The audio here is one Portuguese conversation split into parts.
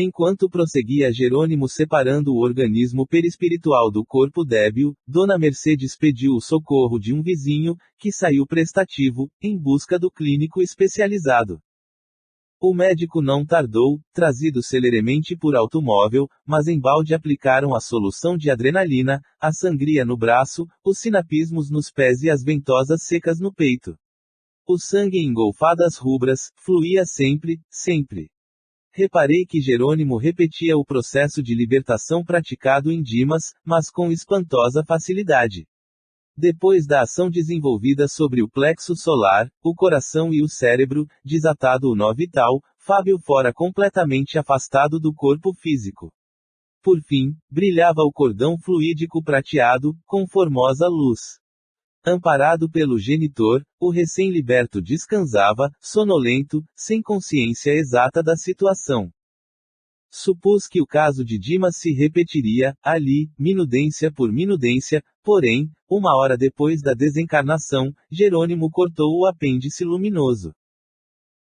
Enquanto prosseguia Jerônimo separando o organismo perispiritual do corpo débil, Dona Mercedes pediu o socorro de um vizinho, que saiu prestativo, em busca do clínico especializado. O médico não tardou, trazido celeremente por automóvel, mas embalde aplicaram a solução de adrenalina, a sangria no braço, os sinapismos nos pés e as ventosas secas no peito. O sangue em golfadas rubras, fluía sempre, sempre. Reparei que Jerônimo repetia o processo de libertação praticado em Dimas, mas com espantosa facilidade. Depois da ação desenvolvida sobre o plexo solar, o coração e o cérebro, desatado o nó vital, Fábio fora completamente afastado do corpo físico. Por fim, brilhava o cordão fluídico prateado, com formosa luz. Amparado pelo genitor, o recém-liberto descansava, sonolento, sem consciência exata da situação. Supus que o caso de Dimas se repetiria, ali, minudência por minudência, porém, 1 hora depois da desencarnação, Jerônimo cortou o apêndice luminoso.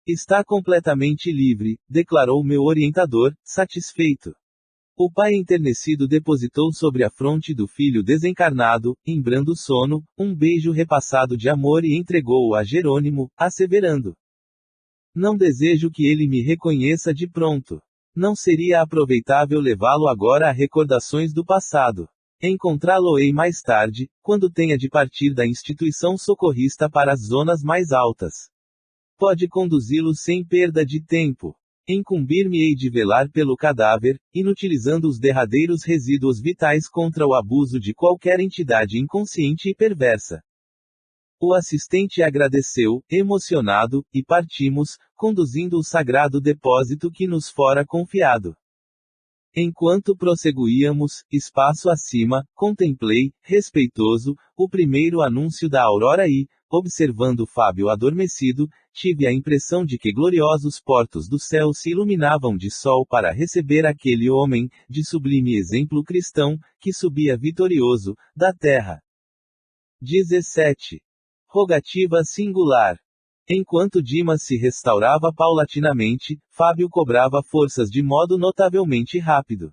Está completamente livre, declarou meu orientador, satisfeito. O pai enternecido depositou sobre a fronte do filho desencarnado, em brando sono, um beijo repassado de amor e entregou-o a Jerônimo, asseverando: não desejo que ele me reconheça de pronto. Não seria aproveitável levá-lo agora a recordações do passado. Encontrá-lo-ei mais tarde, quando tenha de partir da instituição socorrista para as zonas mais altas. Pode conduzi-lo sem perda de tempo. Incumbir-me-ei de velar pelo cadáver, inutilizando os derradeiros resíduos vitais contra o abuso de qualquer entidade inconsciente e perversa. O assistente agradeceu, emocionado, e partimos, conduzindo o sagrado depósito que nos fora confiado. Enquanto prosseguíamos, espaço acima, contemplei, respeitoso, o primeiro anúncio da aurora e, observando Fábio adormecido, tive a impressão de que gloriosos portos do céu se iluminavam de sol para receber aquele homem, de sublime exemplo cristão, que subia vitorioso, da terra. 17. Rogativa singular. Enquanto Dimas se restaurava paulatinamente, Fábio cobrava forças de modo notavelmente rápido.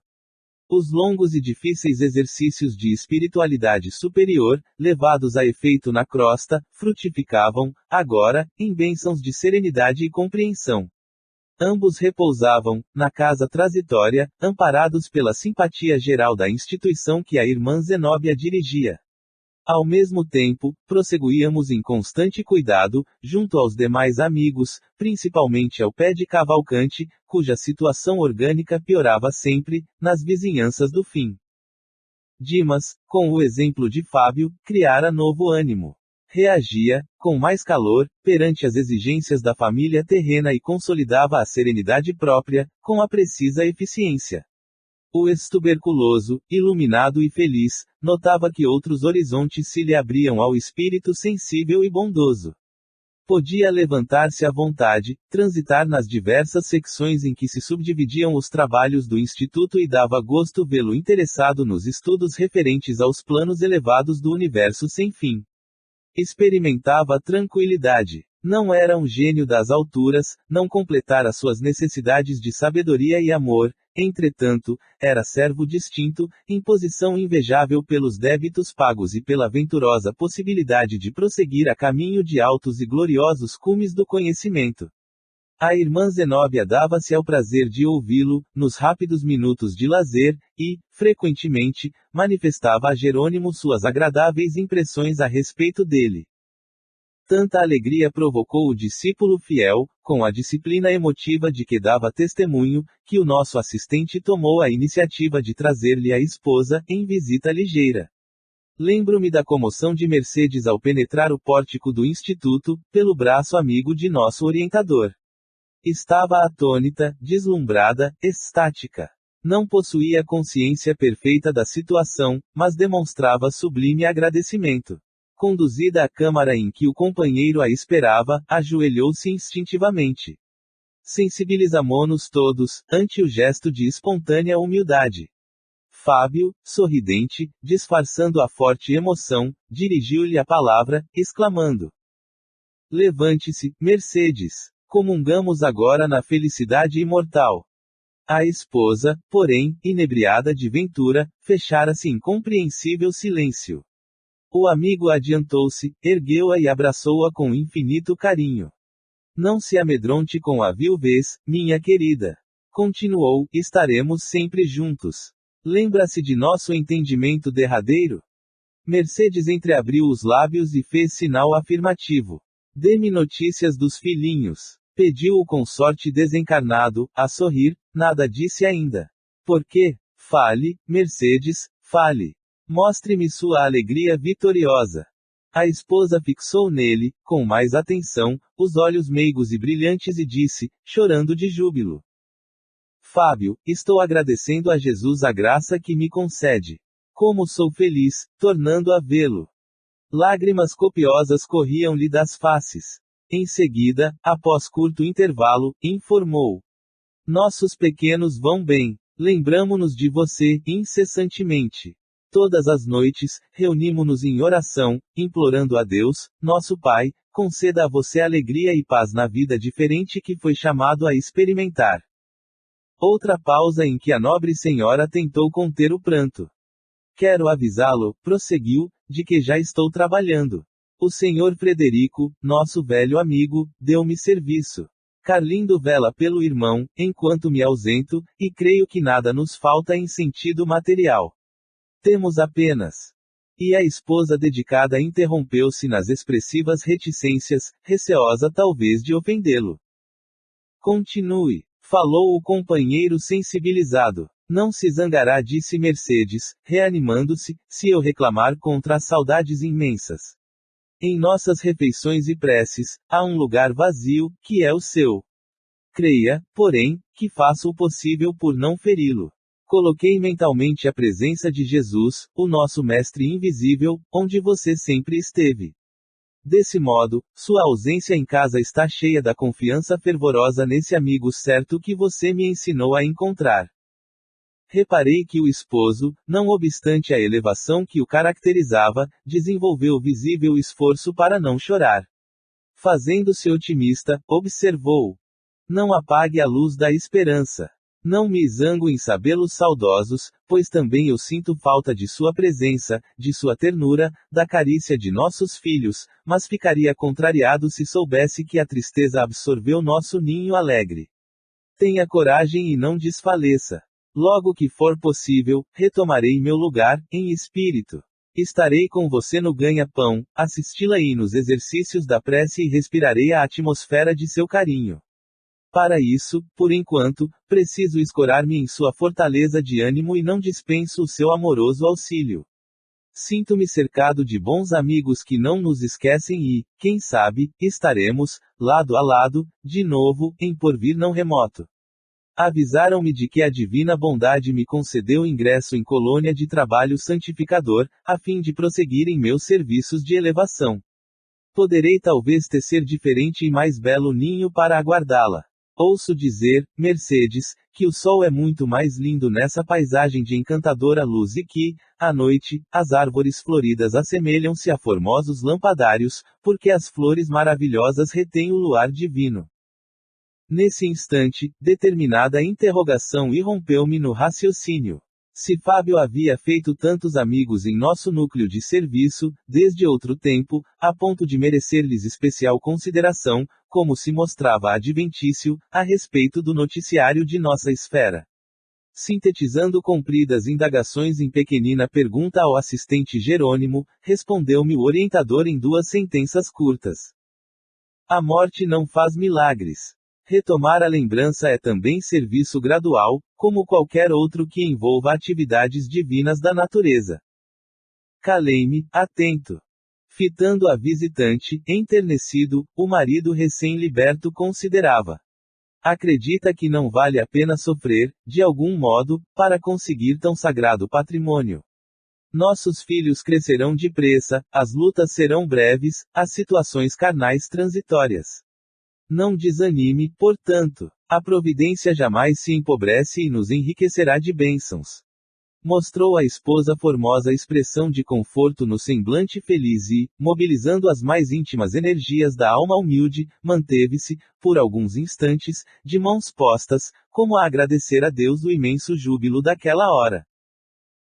Os longos e difíceis exercícios de espiritualidade superior, levados a efeito na crosta, frutificavam, agora, em bênçãos de serenidade e compreensão. Ambos repousavam, na casa transitória, amparados pela simpatia geral da instituição que a irmã Zenóbia dirigia. Ao mesmo tempo, prosseguíamos em constante cuidado, junto aos demais amigos, principalmente ao pé de Cavalcante, cuja situação orgânica piorava sempre, nas vizinhanças do fim. Dimas, com o exemplo de Fábio, criara novo ânimo. Reagia, com mais calor, perante as exigências da família terrena e consolidava a serenidade própria, com a precisa eficiência. O ex-tuberculoso, iluminado e feliz, notava que outros horizontes se lhe abriam ao espírito sensível e bondoso. Podia levantar-se à vontade, transitar nas diversas secções em que se subdividiam os trabalhos do Instituto e dava gosto vê-lo interessado nos estudos referentes aos planos elevados do universo sem fim. Experimentava tranquilidade. Não era um gênio das alturas, não completara suas necessidades de sabedoria e amor, entretanto, era servo distinto, em posição invejável pelos débitos pagos e pela venturosa possibilidade de prosseguir a caminho de altos e gloriosos cumes do conhecimento. A irmã Zenóbia dava-se ao prazer de ouvi-lo, nos rápidos minutos de lazer, e, frequentemente, manifestava a Jerônimo suas agradáveis impressões a respeito dele. Tanta alegria provocou o discípulo fiel, com a disciplina emotiva de que dava testemunho, que o nosso assistente tomou a iniciativa de trazer-lhe a esposa, em visita ligeira. Lembro-me da comoção de Mercedes ao penetrar o pórtico do Instituto, pelo braço amigo de nosso orientador. Estava atônita, deslumbrada, extática. Não possuía consciência perfeita da situação, mas demonstrava sublime agradecimento. Conduzida à câmara em que o companheiro a esperava, ajoelhou-se instintivamente. Sensibilizamo-nos todos, ante o gesto de espontânea humildade. Fábio, sorridente, disfarçando a forte emoção, dirigiu-lhe a palavra, exclamando: levante-se, Mercedes. Comungamos agora na felicidade imortal. A esposa, porém, inebriada de ventura, fechara-se em compreensível silêncio. O amigo adiantou-se, ergueu-a e abraçou-a com infinito carinho. Não se amedronte com a viuvez, minha querida. Continuou, estaremos sempre juntos. Lembra-se de nosso entendimento derradeiro? Mercedes entreabriu os lábios e fez sinal afirmativo. Dê-me notícias dos filhinhos. Pediu o consorte desencarnado, a sorrir, nada disse ainda. Por quê? Fale, Mercedes, fale. Mostre-me sua alegria vitoriosa. A esposa fixou nele, com mais atenção, os olhos meigos e brilhantes e disse, chorando de júbilo: Fábio, estou agradecendo a Jesus a graça que me concede. Como sou feliz, tornando a vê-lo. Lágrimas copiosas corriam-lhe das faces. Em seguida, após curto intervalo, informou: Nossos pequenos vão bem. Lembramo-nos de você, incessantemente. Todas as noites, reunimo-nos em oração, implorando a Deus, nosso Pai, conceda a você alegria e paz na vida diferente que foi chamado a experimentar. Outra pausa em que a nobre senhora tentou conter o pranto. Quero avisá-lo, prosseguiu, de que já estou trabalhando. O senhor Frederico, nosso velho amigo, deu-me serviço. Carlindo vela pelo irmão, enquanto me ausento, e creio que nada nos falta em sentido material. Temos apenas. E a esposa dedicada interrompeu-se nas expressivas reticências, receosa talvez de ofendê-lo. Continue, falou o companheiro sensibilizado. Não se zangará, disse Mercedes, reanimando-se, se eu reclamar contra as saudades imensas. Em nossas refeições e preces, há um lugar vazio, que é o seu. Creia, porém, que faço o possível por não feri-lo. Coloquei mentalmente a presença de Jesus, o nosso Mestre invisível, onde você sempre esteve. Desse modo, sua ausência em casa está cheia da confiança fervorosa nesse amigo certo que você me ensinou a encontrar. Reparei que o esposo, não obstante a elevação que o caracterizava, desenvolveu visível esforço para não chorar. Fazendo-se otimista, observou: Não apague a luz da esperança. Não me zango em sabê-los saudosos, pois também eu sinto falta de sua presença, de sua ternura, da carícia de nossos filhos, mas ficaria contrariado se soubesse que a tristeza absorveu nosso ninho alegre. Tenha coragem e não desfaleça. Logo que for possível, retomarei meu lugar, em espírito. Estarei com você no ganha-pão, assisti-la nos exercícios da prece e respirarei a atmosfera de seu carinho. Para isso, por enquanto, preciso escorar-me em sua fortaleza de ânimo e não dispenso o seu amoroso auxílio. Sinto-me cercado de bons amigos que não nos esquecem e, quem sabe, estaremos, lado a lado, de novo, em porvir não remoto. Avisaram-me de que a divina bondade me concedeu ingresso em colônia de trabalho santificador, a fim de prosseguir em meus serviços de elevação. Poderei talvez tecer diferente e mais belo ninho para aguardá-la. Ouço dizer, Mercedes, que o sol é muito mais lindo nessa paisagem de encantadora luz e que, à noite, as árvores floridas assemelham-se a formosos lampadários, porque as flores maravilhosas retêm o luar divino. Nesse instante, determinada interrogação irrompeu-me no raciocínio. Se Fábio havia feito tantos amigos em nosso núcleo de serviço, desde outro tempo, a ponto de merecer-lhes especial consideração, como se mostrava adventício, a respeito do noticiário de nossa esfera. Sintetizando compridas indagações em pequenina pergunta ao assistente Jerônimo, respondeu-me o orientador em 2 sentenças curtas. A morte não faz milagres. Retomar a lembrança é também serviço gradual, como qualquer outro que envolva atividades divinas da natureza. Calei-me, atento. Fitando a visitante, enternecido, o marido recém-liberto considerava. Acredita que não vale a pena sofrer, de algum modo, para conseguir tão sagrado patrimônio. Nossos filhos crescerão depressa, as lutas serão breves, as situações carnais transitórias. Não desanime, portanto. A providência jamais se empobrece e nos enriquecerá de bênçãos. Mostrou à esposa formosa expressão de conforto no semblante feliz e, mobilizando as mais íntimas energias da alma humilde, manteve-se, por alguns instantes, de mãos postas, como a agradecer a Deus o imenso júbilo daquela hora.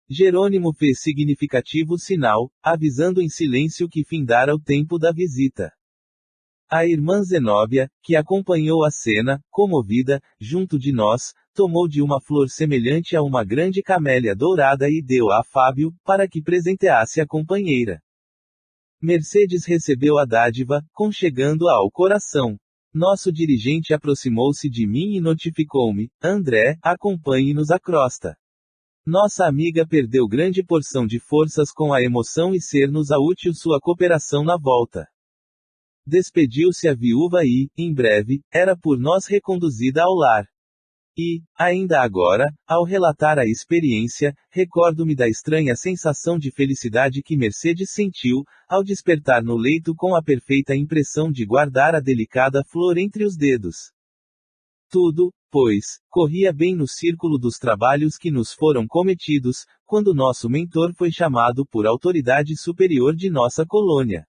Jerônimo fez significativo sinal, avisando em silêncio que findara o tempo da visita. A irmã Zenóbia, que acompanhou a cena, comovida, junto de nós, tomou de uma flor semelhante a uma grande camélia dourada e deu-a a Fábio, para que presenteasse a companheira. Mercedes recebeu a dádiva, conchegando-a ao coração. Nosso dirigente aproximou-se de mim e notificou-me: André, acompanhe-nos à crosta. Nossa amiga perdeu grande porção de forças com a emoção e ser-nos-á útil sua cooperação na volta. Despediu-se a viúva e, em breve, era por nós reconduzida ao lar. E, ainda agora, ao relatar a experiência, recordo-me da estranha sensação de felicidade que Mercedes sentiu, ao despertar no leito com a perfeita impressão de guardar a delicada flor entre os dedos. Tudo, pois, corria bem no círculo dos trabalhos que nos foram cometidos, quando nosso mentor foi chamado por autoridade superior de nossa colônia.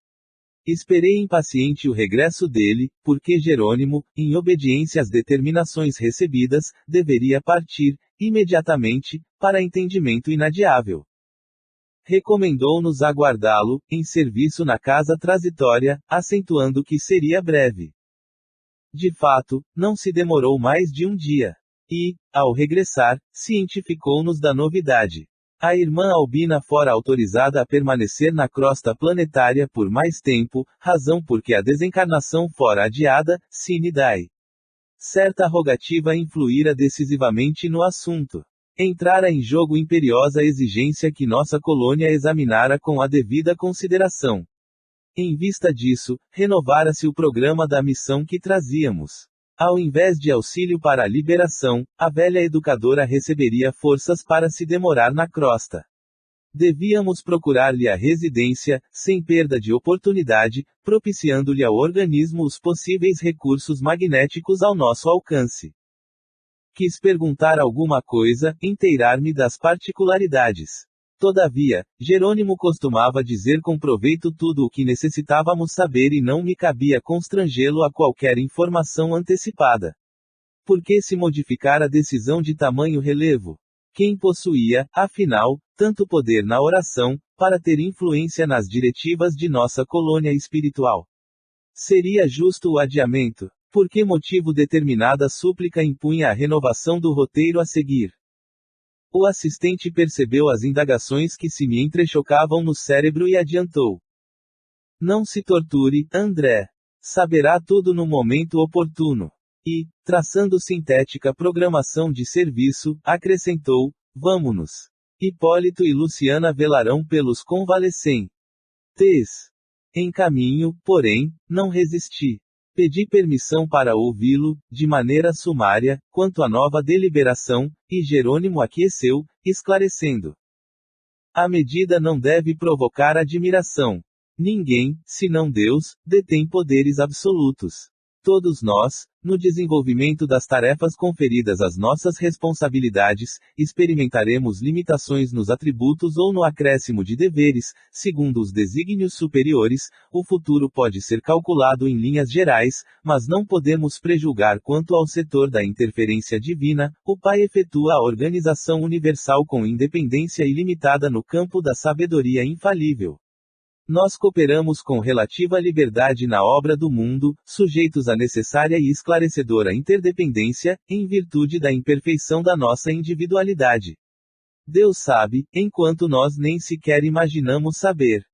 Esperei impaciente o regresso dele, porque Jerônimo, em obediência às determinações recebidas, deveria partir, imediatamente, para entendimento inadiável. Recomendou-nos aguardá-lo, em serviço na casa transitória, acentuando que seria breve. De fato, não se demorou mais de um dia. E, ao regressar, cientificou-nos da novidade. A irmã Albina fora autorizada a permanecer na crosta planetária por mais tempo, razão porque a desencarnação fora adiada, sine die. Certa rogativa influíra decisivamente no assunto. Entrara em jogo imperiosa exigência que nossa colônia examinara com a devida consideração. Em vista disso, renovara-se o programa da missão que trazíamos. Ao invés de auxílio para a liberação, a velha educadora receberia forças para se demorar na crosta. Devíamos procurar-lhe a residência, sem perda de oportunidade, propiciando-lhe ao organismo os possíveis recursos magnéticos ao nosso alcance. Quis perguntar alguma coisa, inteirar-me das particularidades. Todavia, Jerônimo costumava dizer com proveito tudo o que necessitávamos saber e não me cabia constrangê-lo a qualquer informação antecipada. Por que se modificar a decisão de tamanho relevo? Quem possuía, afinal, tanto poder na oração, para ter influência nas diretivas de nossa colônia espiritual? Seria justo o adiamento? Por que motivo determinada súplica impunha a renovação do roteiro a seguir? O assistente percebeu as indagações que se me entrechocavam no cérebro e adiantou: Não se torture, André. Saberá tudo no momento oportuno. E, traçando sintética programação de serviço, acrescentou: Vamo-nos. Hipólito e Luciana velarão pelos convalescentes. Em caminho, porém, não resisti. Pedi permissão para ouvi-lo, de maneira sumária, quanto à nova deliberação, e Jerônimo aqueceu, esclarecendo. A medida não deve provocar admiração. Ninguém, senão Deus, detém poderes absolutos. Todos nós, no desenvolvimento das tarefas conferidas às nossas responsabilidades, experimentaremos limitações nos atributos ou no acréscimo de deveres, segundo os desígnios superiores. O futuro pode ser calculado em linhas gerais, mas não podemos prejulgar quanto ao setor da interferência divina. O Pai efetua a organização universal com independência ilimitada no campo da sabedoria infalível. Nós cooperamos com relativa liberdade na obra do mundo, sujeitos à necessária e esclarecedora interdependência, em virtude da imperfeição da nossa individualidade. Deus sabe, enquanto nós nem sequer imaginamos saber.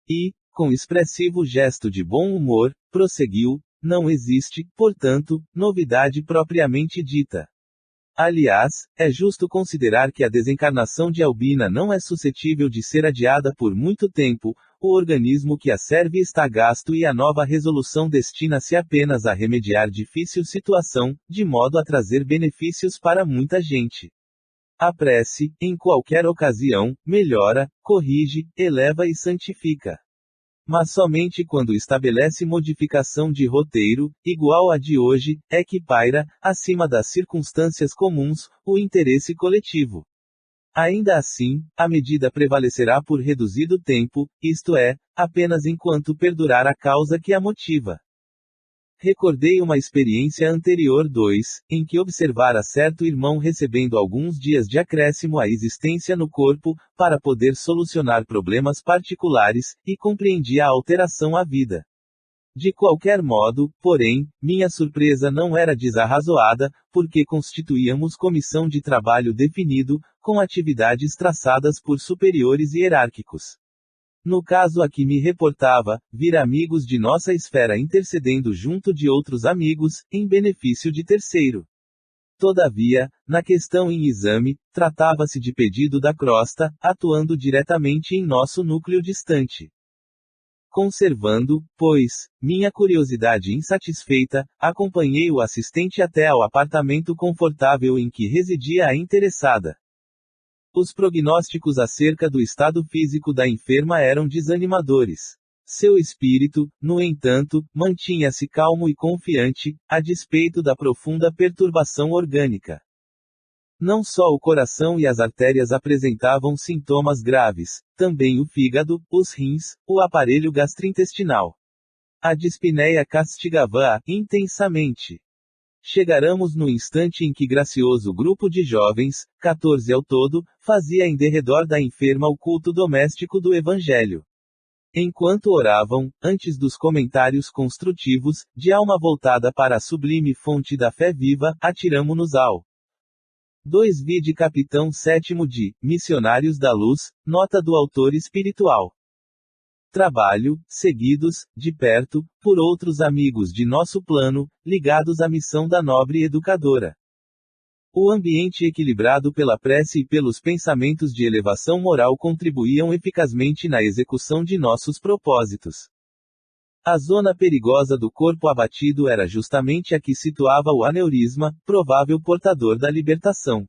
E, com expressivo gesto de bom humor, prosseguiu: não existe, portanto, novidade propriamente dita. Aliás, é justo considerar que a desencarnação de Albina não é suscetível de ser adiada por muito tempo. O organismo que a serve está gasto e a nova resolução destina-se apenas a remediar difícil situação, de modo a trazer benefícios para muita gente. A prece, em qualquer ocasião, melhora, corrige, eleva e santifica. Mas somente quando estabelece modificação de roteiro, igual à de hoje, é que paira, acima das circunstâncias comuns, o interesse coletivo. Ainda assim, a medida prevalecerá por reduzido tempo, isto é, apenas enquanto perdurar a causa que a motiva. Recordei uma experiência anterior 2, em que observara certo irmão recebendo alguns dias de acréscimo à existência no corpo, para poder solucionar problemas particulares, e compreendia a alteração à vida. De qualquer modo, porém, minha surpresa não era desarrazoada, porque constituíamos comissão de trabalho definido, com atividades traçadas por superiores hierárquicos. No caso a que me reportava, vir amigos de nossa esfera intercedendo junto de outros amigos, em benefício de terceiro. Todavia, na questão em exame, tratava-se de pedido da crosta, atuando diretamente em nosso núcleo distante. Conservando, pois, minha curiosidade insatisfeita, acompanhei o assistente até ao apartamento confortável em que residia a interessada. Os prognósticos acerca do estado físico da enferma eram desanimadores. Seu espírito, no entanto, mantinha-se calmo e confiante, a despeito da profunda perturbação orgânica. Não só o coração e as artérias apresentavam sintomas graves, também o fígado, os rins, o aparelho gastrointestinal. A dispneia castigava-a intensamente. Chegáramos no instante em que gracioso grupo de jovens, 14 ao todo, fazia em derredor da enferma o culto doméstico do Evangelho. Enquanto oravam, antes dos comentários construtivos, de alma voltada para a sublime fonte da fé viva, atiramo-nos ao 2 Vide Capitão 7º de Missionários da Luz, nota do autor espiritual. Trabalho, seguidos, de perto, por outros amigos de nosso plano, ligados à missão da nobre educadora. O ambiente equilibrado pela prece e pelos pensamentos de elevação moral contribuíam eficazmente na execução de nossos propósitos. A zona perigosa do corpo abatido era justamente a que situava o aneurisma, provável portador da libertação.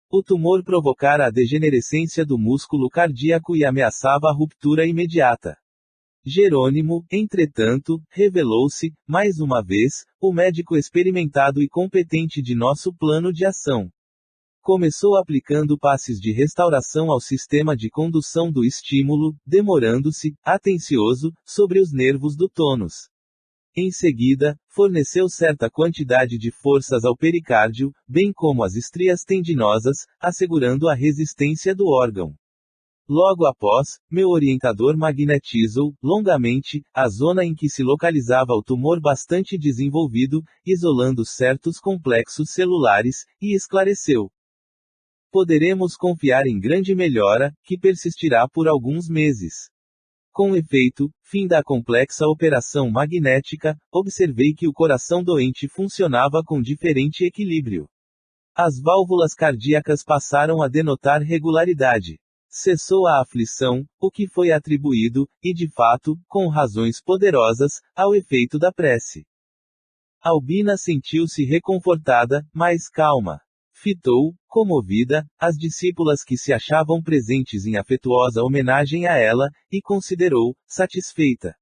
O tumor provocara a degenerescência do músculo cardíaco e ameaçava a ruptura imediata. Jerônimo, entretanto, revelou-se, mais uma vez, o médico experimentado e competente de nosso plano de ação. Começou aplicando passes de restauração ao sistema de condução do estímulo, demorando-se, atencioso, sobre os nervos do tônus. Em seguida, forneceu certa quantidade de forças ao pericárdio, bem como às estrias tendinosas, assegurando a resistência do órgão. Logo após, meu orientador magnetizou, longamente, a zona em que se localizava o tumor bastante desenvolvido, isolando certos complexos celulares, e esclareceu. Poderemos confiar em grande melhora, que persistirá por alguns meses. Com efeito, fim da complexa operação magnética, observei que o coração doente funcionava com diferente equilíbrio. As válvulas cardíacas passaram a denotar regularidade. Cessou a aflição, o que foi atribuído, e de fato, com razões poderosas, ao efeito da prece. Albina sentiu-se reconfortada, mais calma. Fitou, comovida, as discípulas que se achavam presentes em afetuosa homenagem a ela, e considerou, satisfeita.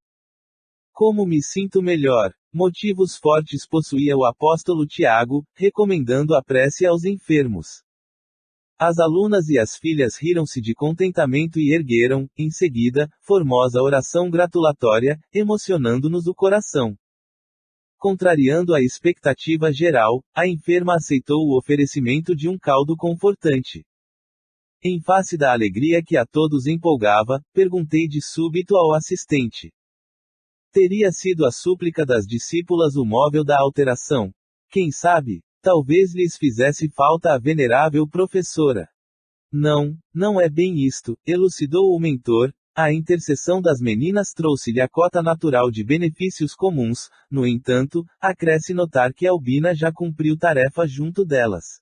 Como me sinto melhor. Motivos fortes possuía o apóstolo Tiago, recomendando a prece aos enfermos. As alunas e as filhas riram-se de contentamento e ergueram, em seguida, formosa oração gratulatória, emocionando-nos o coração. Contrariando a expectativa geral, a enferma aceitou o oferecimento de um caldo confortante. Em face da alegria que a todos empolgava, perguntei de súbito ao assistente. Teria sido a súplica das discípulas o móvel da alteração? Quem sabe? Talvez lhes fizesse falta a venerável professora. Não, não é bem isto, elucidou o mentor. A intercessão das meninas trouxe-lhe a cota natural de benefícios comuns, no entanto, acresce notar que Albina já cumpriu tarefa junto delas.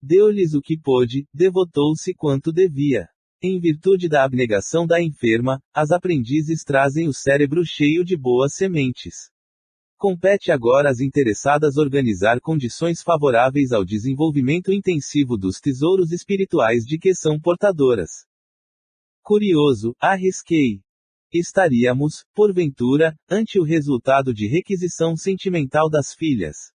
Deu-lhes o que pôde, devotou-se quanto devia. Em virtude da abnegação da enferma, as aprendizes trazem o cérebro cheio de boas sementes. Compete agora às interessadas organizar condições favoráveis ao desenvolvimento intensivo dos tesouros espirituais de que são portadoras. Curioso, arrisquei. Estaríamos, porventura, ante o resultado de requisição sentimental das filhas.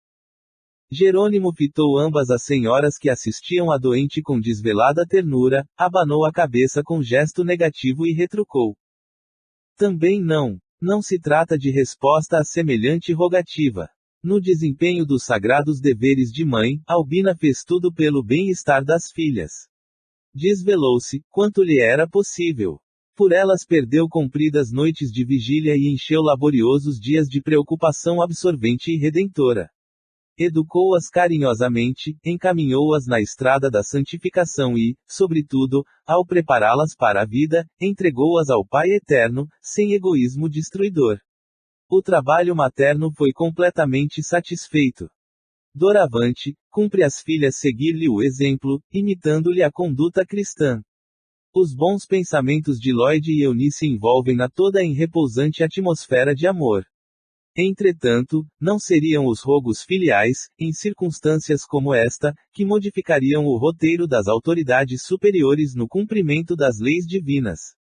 Jerônimo fitou ambas as senhoras que assistiam a doente com desvelada ternura, abanou a cabeça com gesto negativo e retrucou. Também não. Não se trata de resposta a semelhante rogativa. No desempenho dos sagrados deveres de mãe, Albina fez tudo pelo bem-estar das filhas. Desvelou-se, quanto lhe era possível. Por elas perdeu compridas noites de vigília e encheu laboriosos dias de preocupação absorvente e redentora. Educou-as carinhosamente, encaminhou-as na estrada da santificação e, sobretudo, ao prepará-las para a vida, entregou-as ao Pai Eterno, sem egoísmo destruidor. O trabalho materno foi completamente satisfeito. Doravante, cumpre às filhas seguir-lhe o exemplo, imitando-lhe a conduta cristã. Os bons pensamentos de Lloyd e Eunice envolvem-na toda em repousante atmosfera de amor. Entretanto, não seriam os rogos filiais, em circunstâncias como esta, que modificariam o roteiro das autoridades superiores no cumprimento das leis divinas.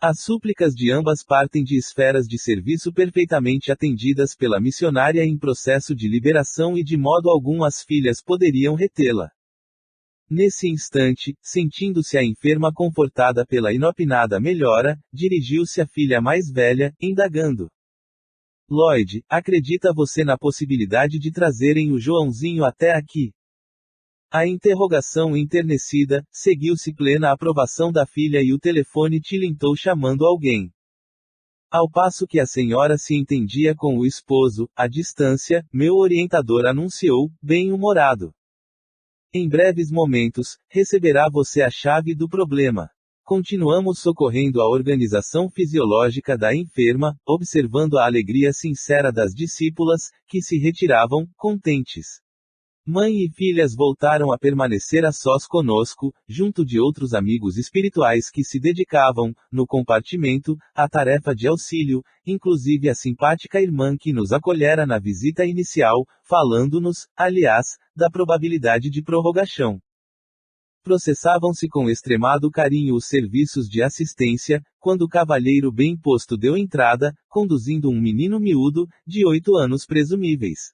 As súplicas de ambas partem de esferas de serviço perfeitamente atendidas pela missionária em processo de liberação e de modo algum as filhas poderiam retê-la. Nesse instante, sentindo-se a enferma confortada pela inopinada melhora, dirigiu-se à filha mais velha, indagando. Lloyd, acredita você na possibilidade de trazerem o Joãozinho até aqui? A interrogação enternecida, seguiu-se plena aprovação da filha e o telefone tilintou chamando alguém. Ao passo que a senhora se entendia com o esposo, à distância, meu orientador anunciou, bem-humorado. Em breves momentos, receberá você a chave do problema. Continuamos socorrendo a organização fisiológica da enferma, observando a alegria sincera das discípulas, que se retiravam, contentes. Mãe e filhas voltaram a permanecer a sós conosco, junto de outros amigos espirituais que se dedicavam, no compartimento, à tarefa de auxílio, inclusive a simpática irmã que nos acolhera na visita inicial, falando-nos, aliás, da probabilidade de prorrogação. Processavam-se com extremado carinho os serviços de assistência, quando o cavalheiro bem posto deu entrada, conduzindo um menino miúdo, de 8 anos presumíveis.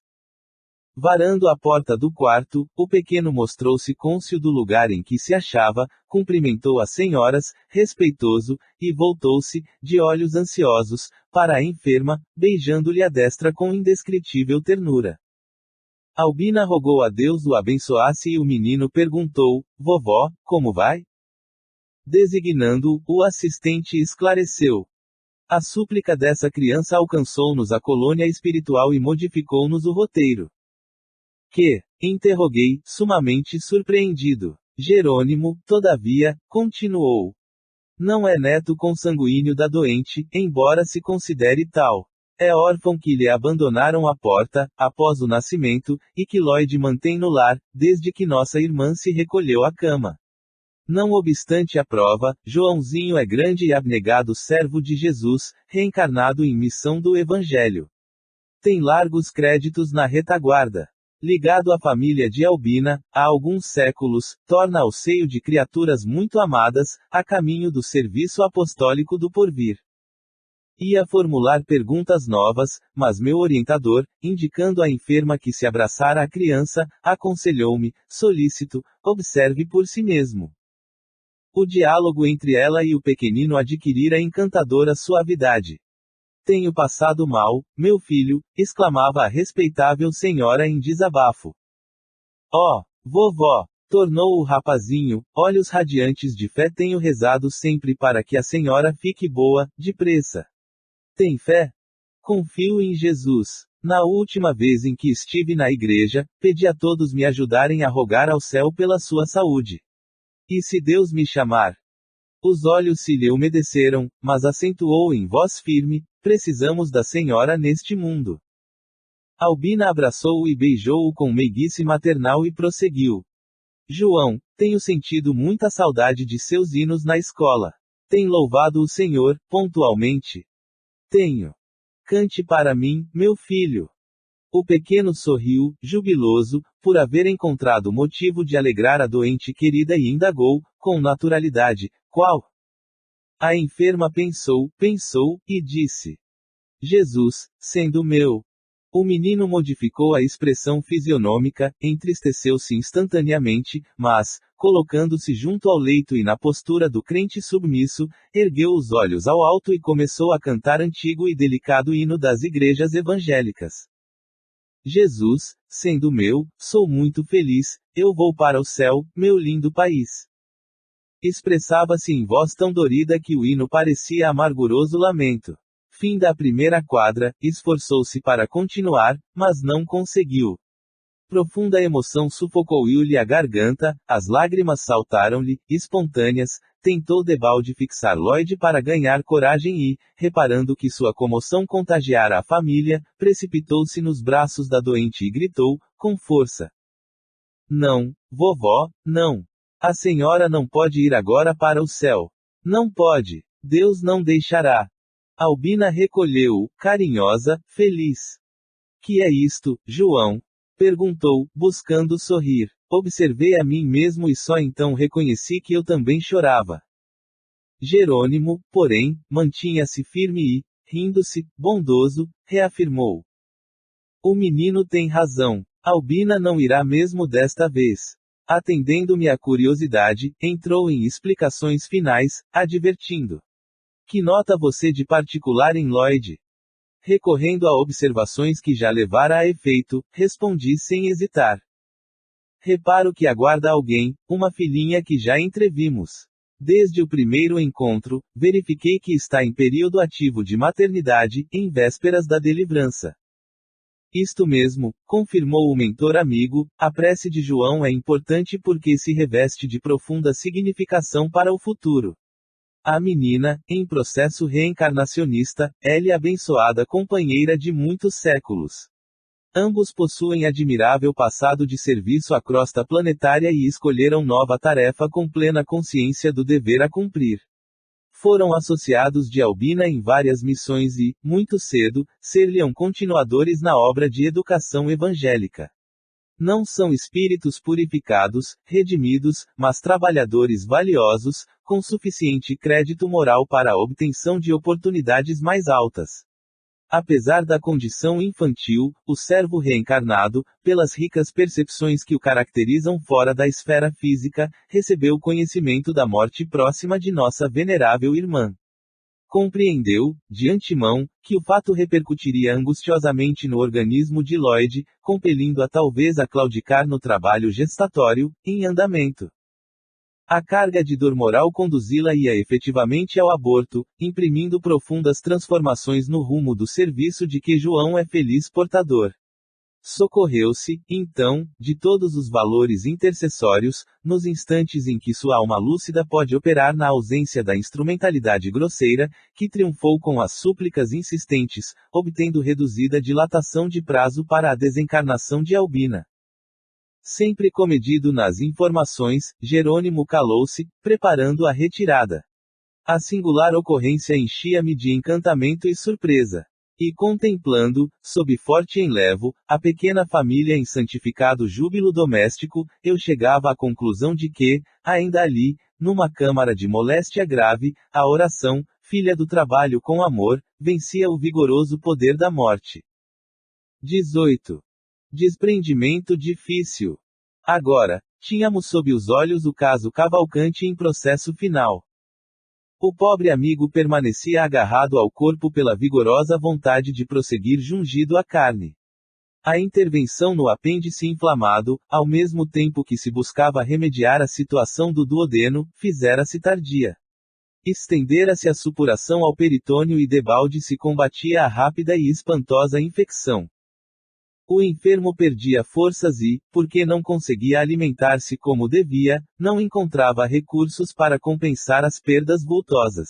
Varando a porta do quarto, o pequeno mostrou-se cônscio do lugar em que se achava, cumprimentou as senhoras, respeitoso, e voltou-se, de olhos ansiosos, para a enferma, beijando-lhe a destra com indescritível ternura. Albina rogou a Deus o abençoasse e o menino perguntou, vovó, como vai? Designando-o, o assistente esclareceu. A súplica dessa criança alcançou-nos a colônia espiritual e modificou-nos o roteiro. Que? Interroguei, sumamente surpreendido. Jerônimo, todavia, continuou. Não é neto consanguíneo da doente, embora se considere tal. É órfão que lhe abandonaram a porta, após o nascimento, e que Lloyd mantém no lar, desde que nossa irmã se recolheu à cama. Não obstante a prova, Joãozinho é grande e abnegado servo de Jesus, reencarnado em missão do Evangelho. Tem largos créditos na retaguarda. Ligado à família de Albina, há alguns séculos, torna ao seio de criaturas muito amadas, a caminho do serviço apostólico do porvir. Ia formular perguntas novas, mas meu orientador, indicando à enferma que se abraçara à criança, aconselhou-me, solícito, observe por si mesmo. O diálogo entre ela e o pequenino adquirira encantadora suavidade. Tenho passado mal, meu filho, exclamava a respeitável senhora em desabafo. Oh, vovó! Tornou o rapazinho, olhos radiantes de fé. Tenho rezado sempre para que a senhora fique boa, depressa. Tem fé? Confio em Jesus. Na última vez em que estive na igreja, pedi a todos me ajudarem a rogar ao céu pela sua saúde. E se Deus me chamar? Os olhos se lhe umedeceram, mas acentuou em voz firme, precisamos da senhora neste mundo. Albina abraçou-o e beijou-o com meiguice maternal e prosseguiu. João, tenho sentido muita saudade de seus hinos na escola. Tem louvado o Senhor, pontualmente? Tenho. Cante para mim, meu filho. O pequeno sorriu, jubiloso, por haver encontrado motivo de alegrar a doente querida e indagou, com naturalidade, qual? A enferma pensou, e disse. Jesus, sendo meu. O menino modificou a expressão fisionômica, entristeceu-se instantaneamente, mas, colocando-se junto ao leito e na postura do crente submisso, ergueu os olhos ao alto e começou a cantar antigo e delicado hino das igrejas evangélicas. Jesus, sendo meu, sou muito feliz, eu vou para o céu, meu lindo país. Expressava-se em voz tão dorida que o hino parecia amarguroso lamento. Fim da primeira quadra, esforçou-se para continuar, mas não conseguiu. Profunda emoção sufocou-lhe a garganta, as lágrimas saltaram-lhe, espontâneas, tentou debalde fixar Lloyd para ganhar coragem e, reparando que sua comoção contagiara a família, precipitou-se nos braços da doente e gritou, com força: Não, vovó, não. A senhora não pode ir agora para o céu. Não pode. Deus não deixará. Albina recolheu-o, carinhosa, feliz. Que é isto, João? Perguntou, buscando sorrir. Observei a mim mesmo e só então reconheci que eu também chorava. Jerônimo, porém, mantinha-se firme e, rindo-se, bondoso, reafirmou: O menino tem razão. Albina não irá mesmo desta vez. Atendendo-me a curiosidade, entrou em explicações finais, advertindo: Que nota você de particular em Lloyd? Recorrendo a observações que já levara a efeito, respondi sem hesitar: Reparo que aguarda alguém, uma filhinha que já entrevimos. Desde o primeiro encontro, verifiquei que está em período ativo de maternidade, em vésperas da delivrança. Isto mesmo, confirmou o mentor amigo, a prece de João é importante porque se reveste de profunda significação para o futuro. A menina, em processo reencarnacionista, é-lhe abençoada companheira de muitos séculos. Ambos possuem admirável passado de serviço à crosta planetária e escolheram nova tarefa com plena consciência do dever a cumprir. Foram associados de Albina em várias missões e, muito cedo, ser-lhe-ão continuadores na obra de educação evangélica. Não são espíritos purificados, redimidos, mas trabalhadores valiosos, com suficiente crédito moral para a obtenção de oportunidades mais altas. Apesar da condição infantil, o servo reencarnado, pelas ricas percepções que o caracterizam fora da esfera física, recebeu conhecimento da morte próxima de nossa venerável irmã. Compreendeu, de antemão, que o fato repercutiria angustiosamente no organismo de Lloyd, compelindo-a talvez a claudicar no trabalho gestatório, em andamento. A carga de dor moral conduzi-la-ia efetivamente ao aborto, imprimindo profundas transformações no rumo do serviço de que João é feliz portador. Socorreu-se, então, de todos os valores intercessórios, nos instantes em que sua alma lúcida pode operar na ausência da instrumentalidade grosseira, que triunfou com as súplicas insistentes, obtendo reduzida dilatação de prazo para a desencarnação de Albina. Sempre comedido nas informações, Jerônimo calou-se, preparando a retirada. A singular ocorrência enchia-me de encantamento e surpresa. E contemplando, sob forte enlevo, a pequena família em santificado júbilo doméstico, eu chegava à conclusão de que, ainda ali, numa câmara de moléstia grave, a oração, filha do trabalho com amor, vencia o vigoroso poder da morte. 18. Desprendimento difícil. Agora, tínhamos sob os olhos o caso Cavalcante em processo final. O pobre amigo permanecia agarrado ao corpo pela vigorosa vontade de prosseguir jungido à carne. A intervenção no apêndice inflamado, ao mesmo tempo que se buscava remediar a situação do duodeno, fizera-se tardia. Estendera-se a supuração ao peritônio e debalde se combatia a rápida e espantosa infecção. O enfermo perdia forças e, porque não conseguia alimentar-se como devia, não encontrava recursos para compensar as perdas vultosas.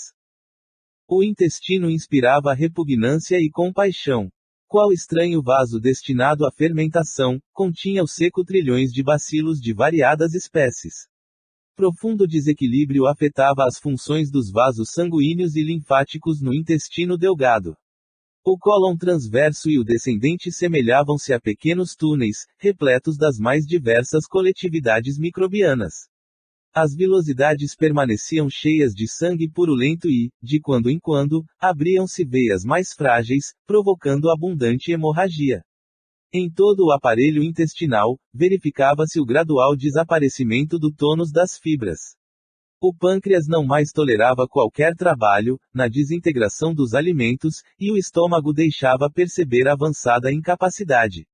O intestino inspirava repugnância e compaixão. Qual estranho vaso destinado à fermentação, continha o seco trilhões de bacilos de variadas espécies. Profundo desequilíbrio afetava as funções dos vasos sanguíneos e linfáticos no intestino delgado. O cólon transverso e o descendente semelhavam-se a pequenos túneis, repletos das mais diversas coletividades microbianas. As vilosidades permaneciam cheias de sangue purulento e, de quando em quando, abriam-se veias mais frágeis, provocando abundante hemorragia. Em todo o aparelho intestinal, verificava-se o gradual desaparecimento do tônus das fibras. O pâncreas não mais tolerava qualquer trabalho, na desintegração dos alimentos, e o estômago deixava perceber avançada incapacidade.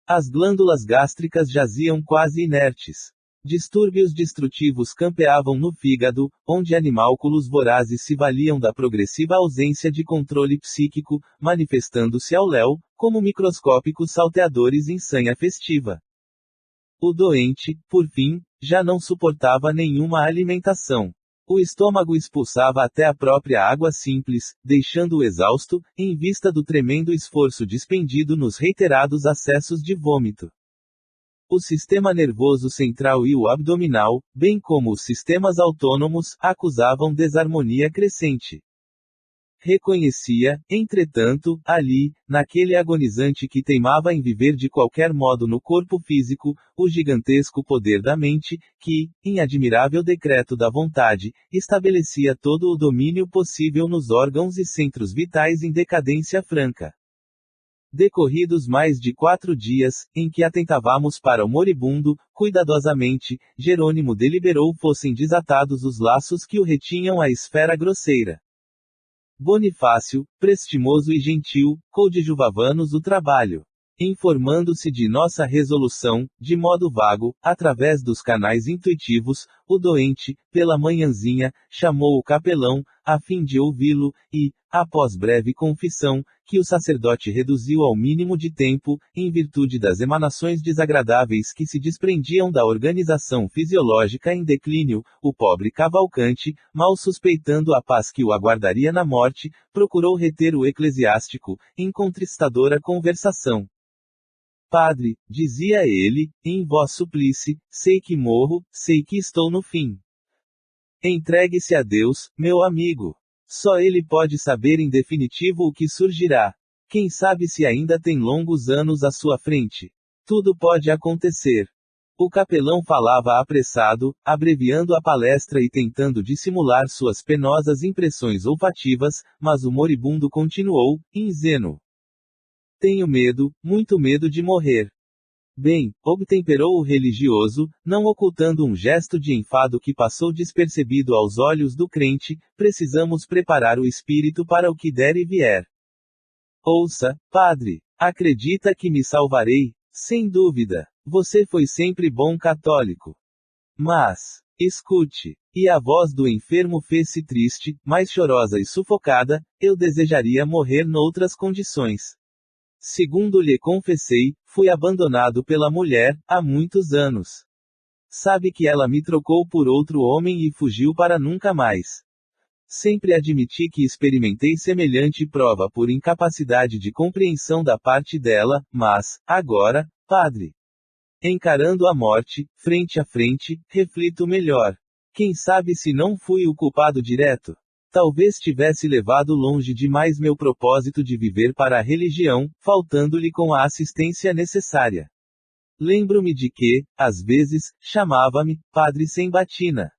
As glândulas gástricas jaziam quase inertes. Distúrbios destrutivos campeavam no fígado, onde animálculos vorazes se valiam da progressiva ausência de controle psíquico, manifestando-se ao léu, como microscópicos salteadores em sanha festiva. O doente, por fim, já não suportava nenhuma alimentação. O estômago expulsava até a própria água simples, deixando-o exausto, em vista do tremendo esforço despendido nos reiterados acessos de vômito. O sistema nervoso central e o abdominal, bem como os sistemas autônomos, acusavam desarmonia crescente. Reconhecia, entretanto, ali, naquele agonizante que teimava em viver de qualquer modo no corpo físico, o gigantesco poder da mente, que, em admirável decreto da vontade, estabelecia todo o domínio possível nos órgãos e centros vitais em decadência franca. Decorridos mais de 4 dias, em que atentávamos para o moribundo, cuidadosamente, Jerônimo deliberou fossem desatados os laços que o retinham à esfera grosseira. Bonifácio, prestimoso e gentil, coadjuvava-nos o trabalho. Informando-se de nossa resolução, de modo vago, através dos canais intuitivos, o doente, pela manhãzinha, chamou o capelão, a fim de ouvi-lo, e, após breve confissão, que o sacerdote reduziu ao mínimo de tempo, em virtude das emanações desagradáveis que se desprendiam da organização fisiológica em declínio, o pobre Cavalcante, mal suspeitando a paz que o aguardaria na morte, procurou reter o eclesiástico, em contristadora conversação. Padre, dizia ele, em voz suplice, sei que morro, sei que estou no fim. Entregue-se a Deus, meu amigo. Só Ele pode saber em definitivo o que surgirá. Quem sabe se ainda tem longos anos à sua frente. Tudo pode acontecer. O capelão falava apressado, abreviando a palestra e tentando dissimular suas penosas impressões olfativas, mas o moribundo continuou, ingênuo. Tenho medo, muito medo de morrer. Bem, obtemperou o religioso, não ocultando um gesto de enfado que passou despercebido aos olhos do crente, precisamos preparar o espírito para o que der e vier. Ouça, padre, acredita que me salvarei? Sem dúvida. Você foi sempre bom católico. Mas, escute. E a voz do enfermo fez-se triste, mais chorosa e sufocada, eu desejaria morrer noutras condições. Segundo lhe confessei, fui abandonado pela mulher, há muitos anos. Sabe que ela me trocou por outro homem e fugiu para nunca mais. Sempre admiti que experimentei semelhante prova por incapacidade de compreensão da parte dela, mas, agora, padre, encarando a morte, frente a frente, reflito melhor. Quem sabe se não fui o culpado direto? Talvez tivesse levado longe demais meu propósito de viver para a religião, faltando-lhe com a assistência necessária. Lembro-me de que, às vezes, chamava-me Padre sem batina.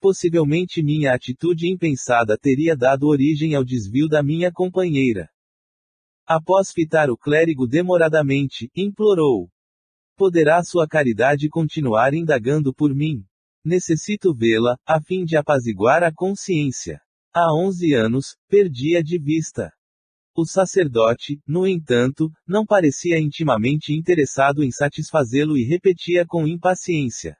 Possivelmente minha atitude impensada teria dado origem ao desvio da minha companheira. Após fitar o clérigo demoradamente, implorou: poderá sua caridade continuar indagando por mim? Necessito vê-la, a fim de apaziguar a consciência. Há 11 anos, perdi-a de vista. O sacerdote, no entanto, não parecia intimamente interessado em satisfazê-lo e repetia com impaciência: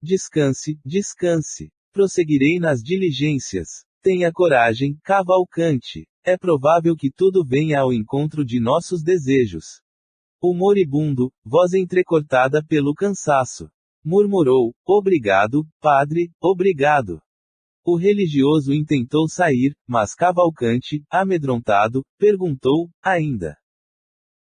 descanse, descanse. Prosseguirei nas diligências. Tenha coragem, Cavalcante. É provável que tudo venha ao encontro de nossos desejos. O moribundo, voz entrecortada pelo cansaço, murmurou: obrigado, padre, obrigado. O religioso intentou sair, mas Cavalcante, amedrontado, perguntou: ainda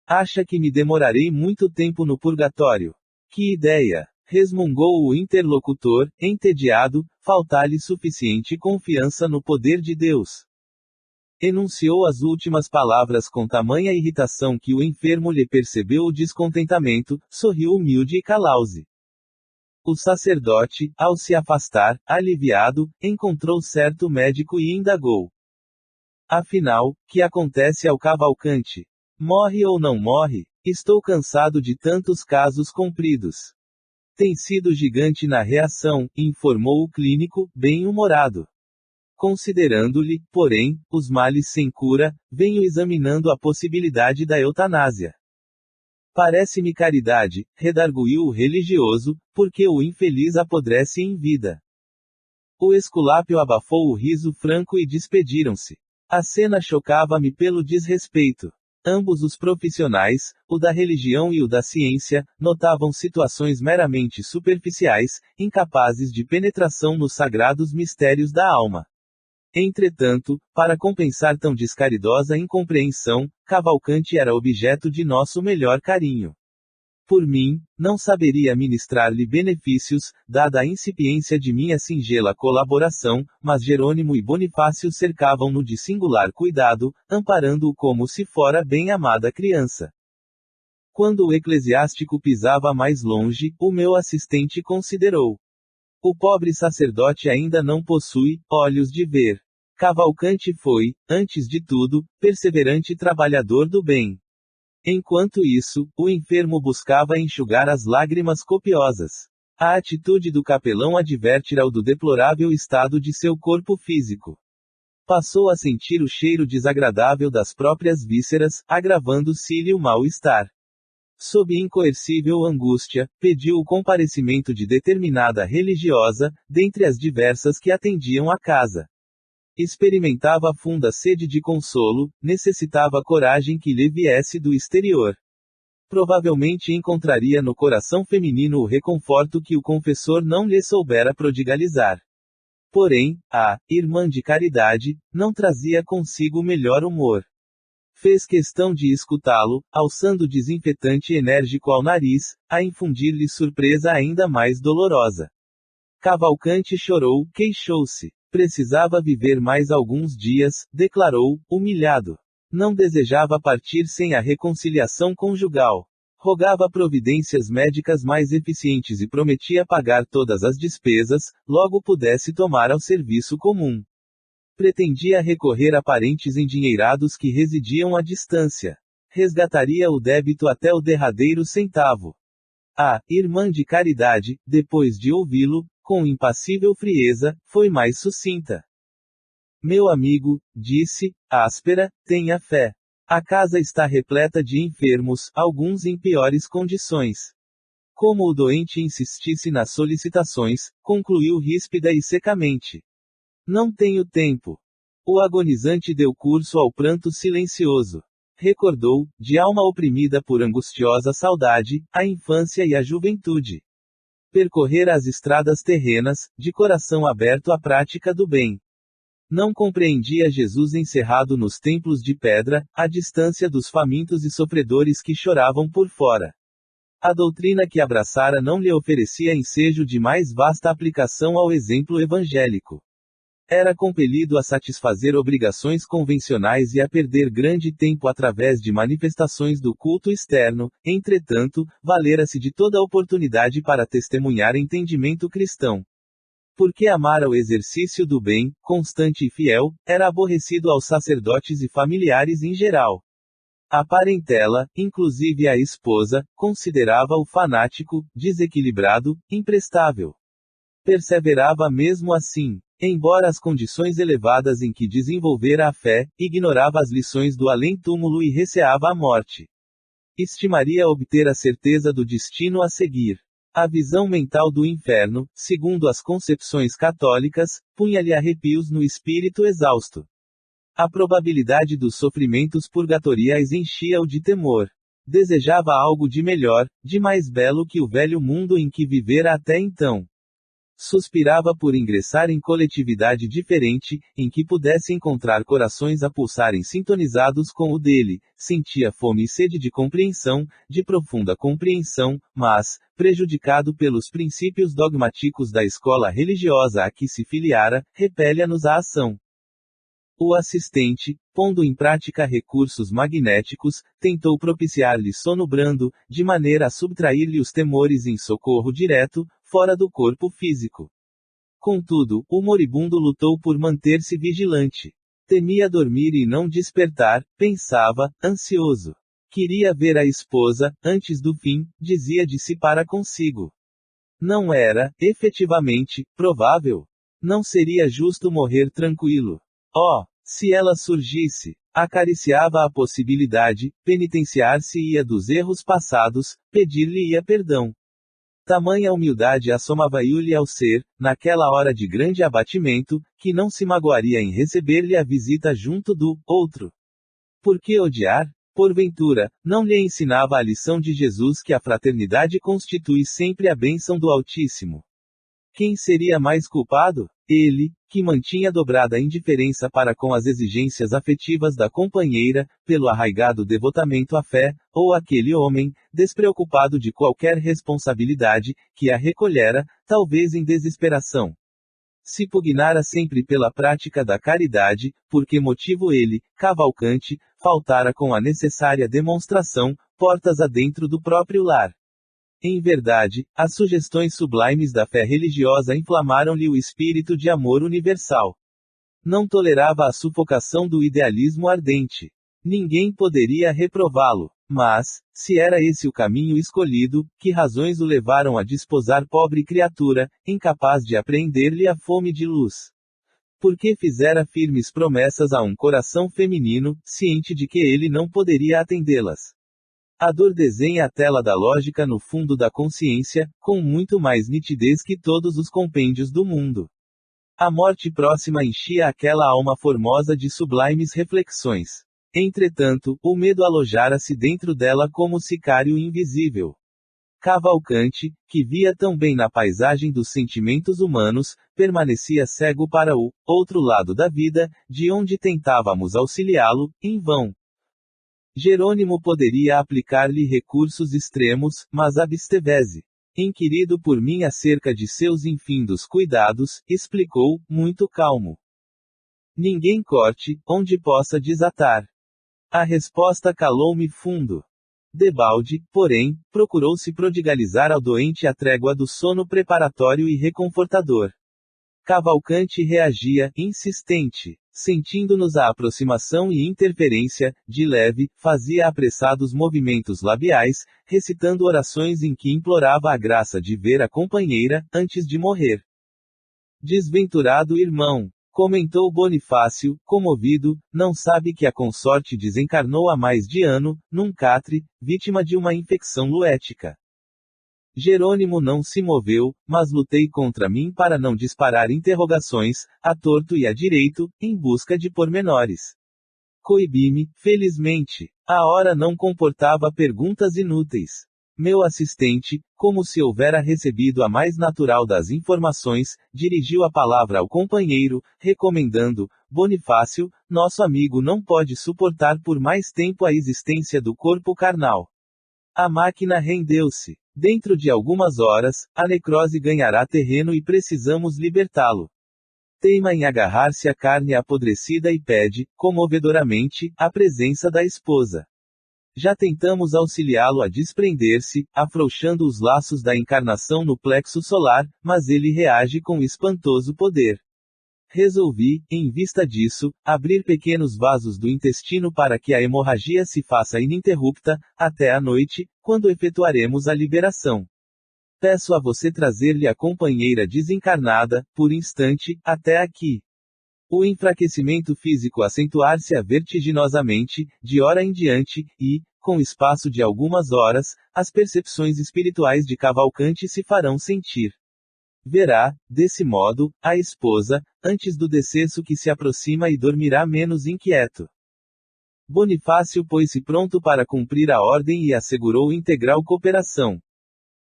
acha que me demorarei muito tempo no purgatório? Que ideia! Resmungou o interlocutor, entediado, faltar-lhe suficiente confiança no poder de Deus. Enunciou as últimas palavras com tamanha irritação que o enfermo lhe percebeu o descontentamento, sorriu humilde e calause. O sacerdote, ao se afastar, aliviado, encontrou certo médico e indagou: afinal, que acontece ao Cavalcante? Morre ou não morre? Estou cansado de tantos casos compridos. Tem sido gigante na reação, informou o clínico, bem-humorado. Considerando-lhe, porém, os males sem cura, venho examinando a possibilidade da eutanásia. Parece-me caridade, redarguiu o religioso, porque o infeliz apodrece em vida. O Esculápio abafou o riso franco e despediram-se. A cena chocava-me pelo desrespeito. Ambos os profissionais, o da religião e o da ciência, notavam situações meramente superficiais, incapazes de penetração nos sagrados mistérios da alma. Entretanto, para compensar tão descaridosa incompreensão, Cavalcanti era objeto de nosso melhor carinho. Por mim, não saberia ministrar-lhe benefícios, dada a incipiência de minha singela colaboração, mas Jerônimo e Bonifácio cercavam-no de singular cuidado, amparando-o como se fora bem-amada criança. Quando o eclesiástico pisava mais longe, o meu assistente considerou. O pobre sacerdote ainda não possui olhos de ver. Cavalcanti foi, antes de tudo, perseverante trabalhador do bem. Enquanto isso, o enfermo buscava enxugar as lágrimas copiosas. A atitude do capelão advertira-o do deplorável estado de seu corpo físico. Passou a sentir o cheiro desagradável das próprias vísceras, agravando-se-lhe o mal-estar. Sob incoercível angústia, pediu o comparecimento de determinada religiosa, dentre as diversas que atendiam a casa. Experimentava funda sede de consolo, necessitava coragem que lhe viesse do exterior. Provavelmente encontraria no coração feminino o reconforto que o confessor não lhe soubera prodigalizar. Porém, a irmã de caridade não trazia consigo melhor humor. Fez questão de escutá-lo, alçando desinfetante enérgico ao nariz, a infundir-lhe surpresa ainda mais dolorosa. Cavalcanti chorou, queixou-se. Precisava viver mais alguns dias, declarou, humilhado. Não desejava partir sem a reconciliação conjugal. Rogava providências médicas mais eficientes e prometia pagar todas as despesas, logo pudesse tomar ao serviço comum. Pretendia recorrer a parentes endinheirados que residiam à distância. Resgataria o débito até o derradeiro centavo. A irmã de caridade, depois de ouvi-lo, com impassível frieza, foi mais sucinta. Meu amigo, disse, áspera, tenha fé. A casa está repleta de enfermos, alguns em piores condições. Como o doente insistisse nas solicitações, concluiu ríspida e secamente. Não tenho tempo. O agonizante deu curso ao pranto silencioso. Recordou, de alma oprimida por angustiosa saudade, a infância e a juventude. Percorrer as estradas terrenas, de coração aberto à prática do bem. Não compreendia Jesus encerrado nos templos de pedra, à distância dos famintos e sofredores que choravam por fora. A doutrina que abraçara não lhe oferecia ensejo de mais vasta aplicação ao exemplo evangélico. Era compelido a satisfazer obrigações convencionais e a perder grande tempo através de manifestações do culto externo, entretanto, valera-se de toda oportunidade para testemunhar entendimento cristão. Porque amara o exercício do bem, constante e fiel, era aborrecido aos sacerdotes e familiares em geral. A parentela, inclusive a esposa, considerava-o fanático, desequilibrado, imprestável. Perseverava mesmo assim. Embora as condições elevadas em que desenvolvera a fé, ignorava as lições do além-túmulo e receava a morte. Estimaria obter a certeza do destino a seguir. A visão mental do inferno, segundo as concepções católicas, punha-lhe arrepios no espírito exausto. A probabilidade dos sofrimentos purgatoriais enchia-o de temor. Desejava algo de melhor, de mais belo que o velho mundo em que vivera até então. Suspirava por ingressar em coletividade diferente, em que pudesse encontrar corações a pulsarem sintonizados com o dele, sentia fome e sede de compreensão, de profunda compreensão, mas, prejudicado pelos princípios dogmáticos da escola religiosa a que se filiara, repele-nos a ação. O assistente, pondo em prática recursos magnéticos, tentou propiciar-lhe sono brando, de maneira a subtrair-lhe os temores em socorro direto, fora do corpo físico. Contudo, o moribundo lutou por manter-se vigilante. Temia dormir e não despertar, pensava, ansioso. Queria ver a esposa, antes do fim, dizia de si para consigo. Não era, efetivamente, provável. Não seria justo morrer tranquilo. Oh, se ela surgisse! Acariciava a possibilidade, penitenciar-se-ia dos erros passados, pedir-lhe-ia perdão. Tamanha humildade assomava-lhe ao ser, naquela hora de grande abatimento, que não se magoaria em receber-lhe a visita junto do outro. Por que odiar? Porventura, não lhe ensinava a lição de Jesus que a fraternidade constitui sempre a bênção do Altíssimo? Quem seria mais culpado? Ele, que mantinha dobrada a indiferença para com as exigências afetivas da companheira, pelo arraigado devotamento à fé, ou aquele homem, despreocupado de qualquer responsabilidade, que a recolhera, talvez em desesperação. Se pugnara sempre pela prática da caridade, por que motivo ele, Cavalcante, faltara com a necessária demonstração, portas adentro do próprio lar? Em verdade, as sugestões sublimes da fé religiosa inflamaram-lhe o espírito de amor universal. Não tolerava a sufocação do idealismo ardente. Ninguém poderia reprová-lo. Mas, se era esse o caminho escolhido, que razões o levaram a desposar pobre criatura, incapaz de apreender-lhe a fome de luz? Porque fizera firmes promessas a um coração feminino, ciente de que ele não poderia atendê-las. A dor desenha a tela da lógica no fundo da consciência, com muito mais nitidez que todos os compêndios do mundo. A morte próxima enchia aquela alma formosa de sublimes reflexões. Entretanto, o medo alojara-se dentro dela como sicário invisível. Cavalcante, que via tão bem na paisagem dos sentimentos humanos, permanecia cego para o outro lado da vida, de onde tentávamos auxiliá-lo, em vão. Jerônimo poderia aplicar-lhe recursos extremos, mas absteve-se. Inquirido por mim acerca de seus infindos cuidados, explicou, muito calmo. Ninguém corte, onde possa desatar. A resposta calou-me fundo. Debalde, porém, procurou-se prodigalizar ao doente a trégua do sono preparatório e reconfortador. Cavalcante reagia, insistente. Sentindo-nos a aproximação e interferência, de leve, fazia apressados movimentos labiais, recitando orações em que implorava a graça de ver a companheira, antes de morrer. Desventurado irmão, comentou Bonifácio, comovido, não sabe que a consorte desencarnou há mais de ano, num catre, vítima de uma infecção luética. Jerônimo não se moveu, mas lutei contra mim para não disparar interrogações, a torto e a direito, em busca de pormenores. Coibi-me, felizmente. A hora não comportava perguntas inúteis. Meu assistente, como se houvera recebido a mais natural das informações, dirigiu a palavra ao companheiro, recomendando: Bonifácio, nosso amigo não pode suportar por mais tempo a existência do corpo carnal. A máquina rendeu-se. Dentro de algumas horas, a necrose ganhará terreno e precisamos libertá-lo. Teima em agarrar-se à carne apodrecida e pede, comovedoramente, a presença da esposa. Já tentamos auxiliá-lo a desprender-se, afrouxando os laços da encarnação no plexo solar, mas ele reage com espantoso poder. Resolvi, em vista disso, abrir pequenos vasos do intestino para que a hemorragia se faça ininterrupta, até a noite, quando efetuaremos a liberação. Peço a você trazer-lhe a companheira desencarnada, por instante, até aqui. O enfraquecimento físico acentuar-se-á vertiginosamente, de hora em diante, e, com espaço de algumas horas, as percepções espirituais de Cavalcante se farão sentir. Verá, desse modo, a esposa, antes do decesso que se aproxima e dormirá menos inquieto. Bonifácio pôs-se pronto para cumprir a ordem e assegurou integral cooperação.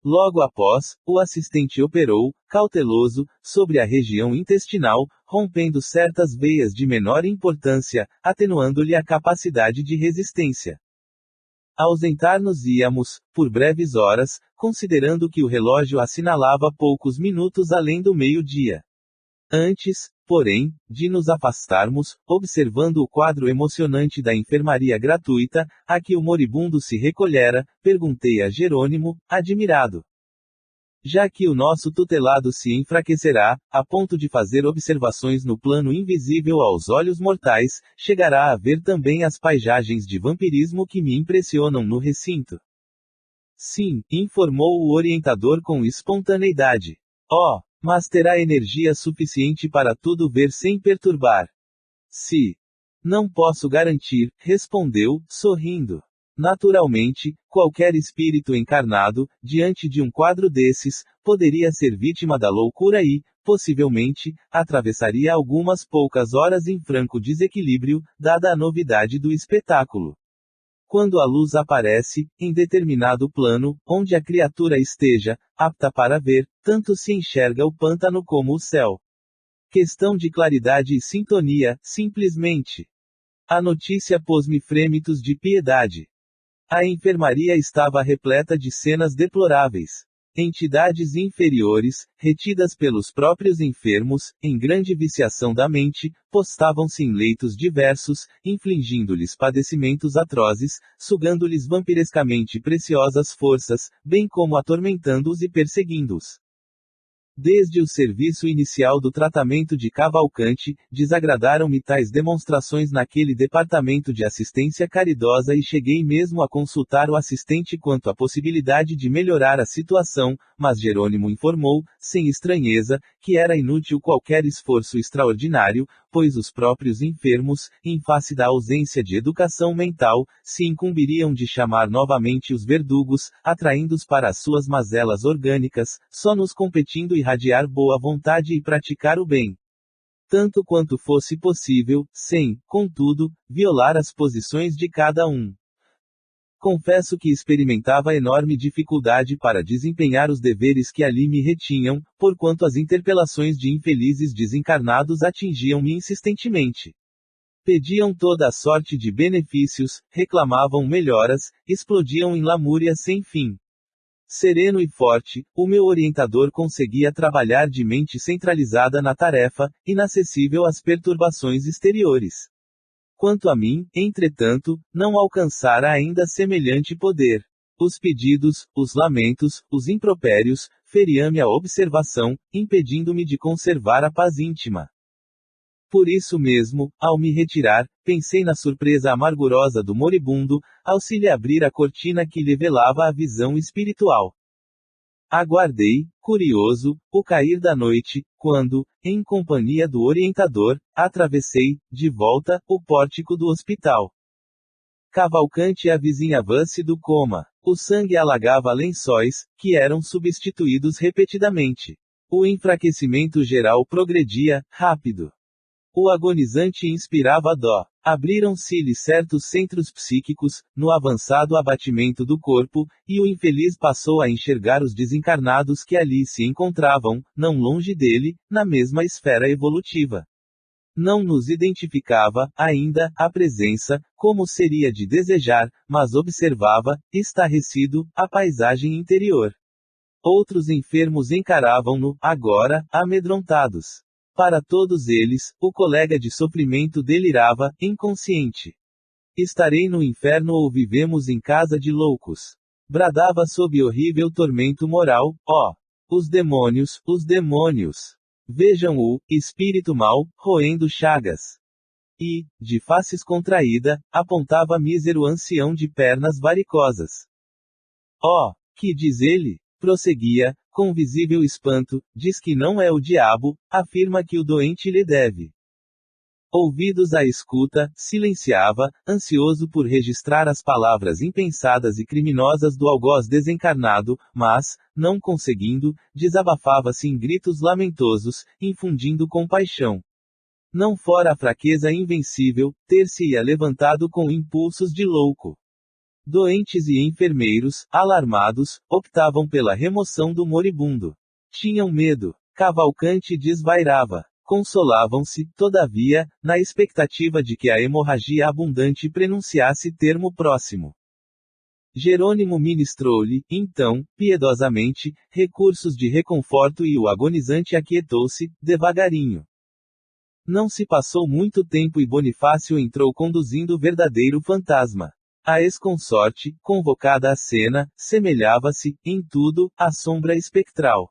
Logo após, o assistente operou, cauteloso, sobre a região intestinal, rompendo certas veias de menor importância, atenuando-lhe a capacidade de resistência. Ausentar-nos-íamos, por breves horas, considerando que o relógio assinalava poucos minutos além do meio-dia. Antes, porém, de nos afastarmos, observando o quadro emocionante da enfermaria gratuita, a que o moribundo se recolhera, perguntei a Jerônimo, admirado. Já que o nosso tutelado se enfraquecerá, a ponto de fazer observações no plano invisível aos olhos mortais, chegará a ver também as paisagens de vampirismo que me impressionam no recinto. Sim, informou o orientador com espontaneidade. Oh, mas terá energia suficiente para tudo ver sem perturbar. Se. Não posso garantir, respondeu, sorrindo. Naturalmente, qualquer espírito encarnado, diante de um quadro desses, poderia ser vítima da loucura e, possivelmente, atravessaria algumas poucas horas em franco desequilíbrio, dada a novidade do espetáculo. Quando a luz aparece, em determinado plano, onde a criatura esteja, apta para ver, tanto se enxerga o pântano como o céu. Questão de claridade e sintonia, simplesmente. A notícia pôs-me frêmitos de piedade. A enfermaria estava repleta de cenas deploráveis. Entidades inferiores, retidas pelos próprios enfermos, em grande viciação da mente, postavam-se em leitos diversos, infligindo-lhes padecimentos atrozes, sugando-lhes vampirescamente preciosas forças, bem como atormentando-os e perseguindo-os. Desde o serviço inicial do tratamento de Cavalcante, desagradaram-me tais demonstrações naquele departamento de assistência caridosa e cheguei mesmo a consultar o assistente quanto à possibilidade de melhorar a situação, mas Jerônimo informou, sem estranheza, que era inútil qualquer esforço extraordinário, pois os próprios enfermos, em face da ausência de educação mental, se incumbiriam de chamar novamente os verdugos, atraindo-os para as suas mazelas orgânicas, só nos competindo irradiar boa vontade e praticar o bem. Tanto quanto fosse possível, sem, contudo, violar as posições de cada um. Confesso que experimentava enorme dificuldade para desempenhar os deveres que ali me retinham, porquanto as interpelações de infelizes desencarnados atingiam-me insistentemente. Pediam toda a sorte de benefícios, reclamavam melhoras, explodiam em lamúrias sem fim. Sereno e forte, o meu orientador conseguia trabalhar de mente centralizada na tarefa, inacessível às perturbações exteriores. Quanto a mim, entretanto, não alcançara ainda semelhante poder. Os pedidos, os lamentos, os impropérios, feriam-me a observação, impedindo-me de conservar a paz íntima. Por isso mesmo, ao me retirar, pensei na surpresa amargurosa do moribundo, ao se lhe abrir a cortina que lhe velava a visão espiritual. Aguardei, curioso, o cair da noite, quando, em companhia do orientador, atravessei, de volta, o pórtico do hospital. Cavalcante avizinhava-se do coma. O sangue alagava lençóis, que eram substituídos repetidamente. O enfraquecimento geral progredia, rápido. O agonizante inspirava dó. Abriram-se-lhe certos centros psíquicos, no avançado abatimento do corpo, e o infeliz passou a enxergar os desencarnados que ali se encontravam, não longe dele, na mesma esfera evolutiva. Não nos identificava, ainda, a presença, como seria de desejar, mas observava, estarrecido, a paisagem interior. Outros enfermos encaravam-no, agora, amedrontados. Para todos eles, o colega de sofrimento delirava, inconsciente. Estarei no inferno ou vivemos em casa de loucos. Bradava sob horrível tormento moral, ó! Os demônios, os demônios! Vejam o espírito mau, roendo chagas. E, de faces contraída, apontava mísero ancião de pernas varicosas. Ó! Que diz ele? Prosseguia, com visível espanto, diz que não é o diabo, afirma que o doente lhe deve. Ouvidos à escuta, silenciava, ansioso por registrar as palavras impensadas e criminosas do algoz desencarnado, mas, não conseguindo, desabafava-se em gritos lamentosos, infundindo compaixão. Não fora a fraqueza invencível, ter-se-ia levantado com impulsos de louco. Doentes e enfermeiros, alarmados, optavam pela remoção do moribundo. Tinham medo. Cavalcante desvairava. Consolavam-se, todavia, na expectativa de que a hemorragia abundante prenunciasse termo próximo. Jerônimo ministrou-lhe, então, piedosamente, recursos de reconforto e o agonizante aquietou-se, devagarinho. Não se passou muito tempo e Bonifácio entrou conduzindo o verdadeiro fantasma. A ex-consorte, convocada à cena, semelhava-se, em tudo, à sombra espectral.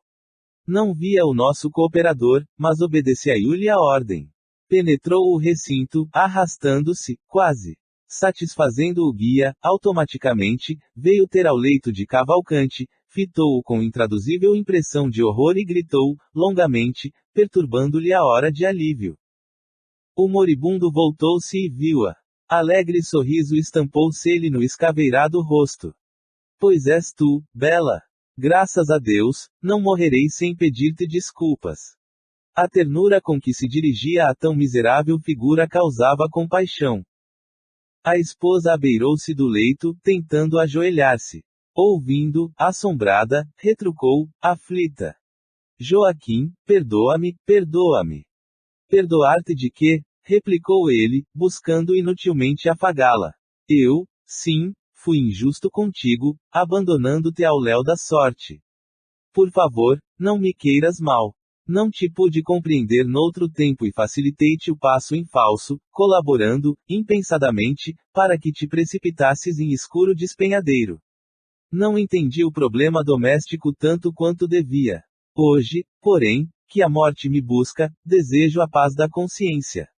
Não via o nosso cooperador, mas obedecia-lhe a ordem. Penetrou o recinto, arrastando-se, quase satisfazendo o guia, automaticamente, veio ter ao leito de Cavalcante, fitou-o com intraduzível impressão de horror e gritou, longamente, perturbando-lhe a hora de alívio. O moribundo voltou-se e viu-a. Alegre sorriso estampou-se-lhe no escaveirado rosto. Pois és tu, Bela. Graças a Deus, não morrerei sem pedir-te desculpas. A ternura com que se dirigia a tão miserável figura causava compaixão. A esposa abeirou-se do leito, tentando ajoelhar-se. Ouvindo, assombrada, retrucou, aflita. Joaquim, perdoa-me, perdoa-me. Perdoar-te de quê? Replicou ele, buscando inutilmente afagá-la. Eu, sim, fui injusto contigo, abandonando-te ao léu da sorte. Por favor, não me queiras mal. Não te pude compreender noutro tempo e facilitei-te o passo em falso, colaborando, impensadamente, para que te precipitasses em escuro despenhadeiro. Não entendi o problema doméstico tanto quanto devia. Hoje, porém, que a morte me busca, desejo a paz da consciência.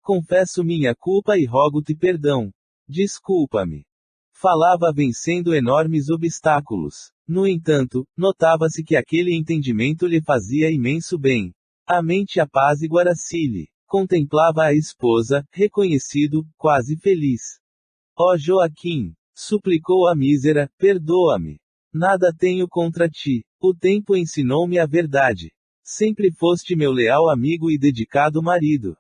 Confesso minha culpa e rogo-te perdão. Desculpa-me. Falava vencendo enormes obstáculos. No entanto, notava-se que aquele entendimento lhe fazia imenso bem. A mente apaziguara-se-lhe. Contemplava a esposa, reconhecido, quase feliz. Ó Joaquim! Suplicou a mísera, perdoa-me. Nada tenho contra ti. O tempo ensinou-me a verdade. Sempre foste meu leal amigo e dedicado marido.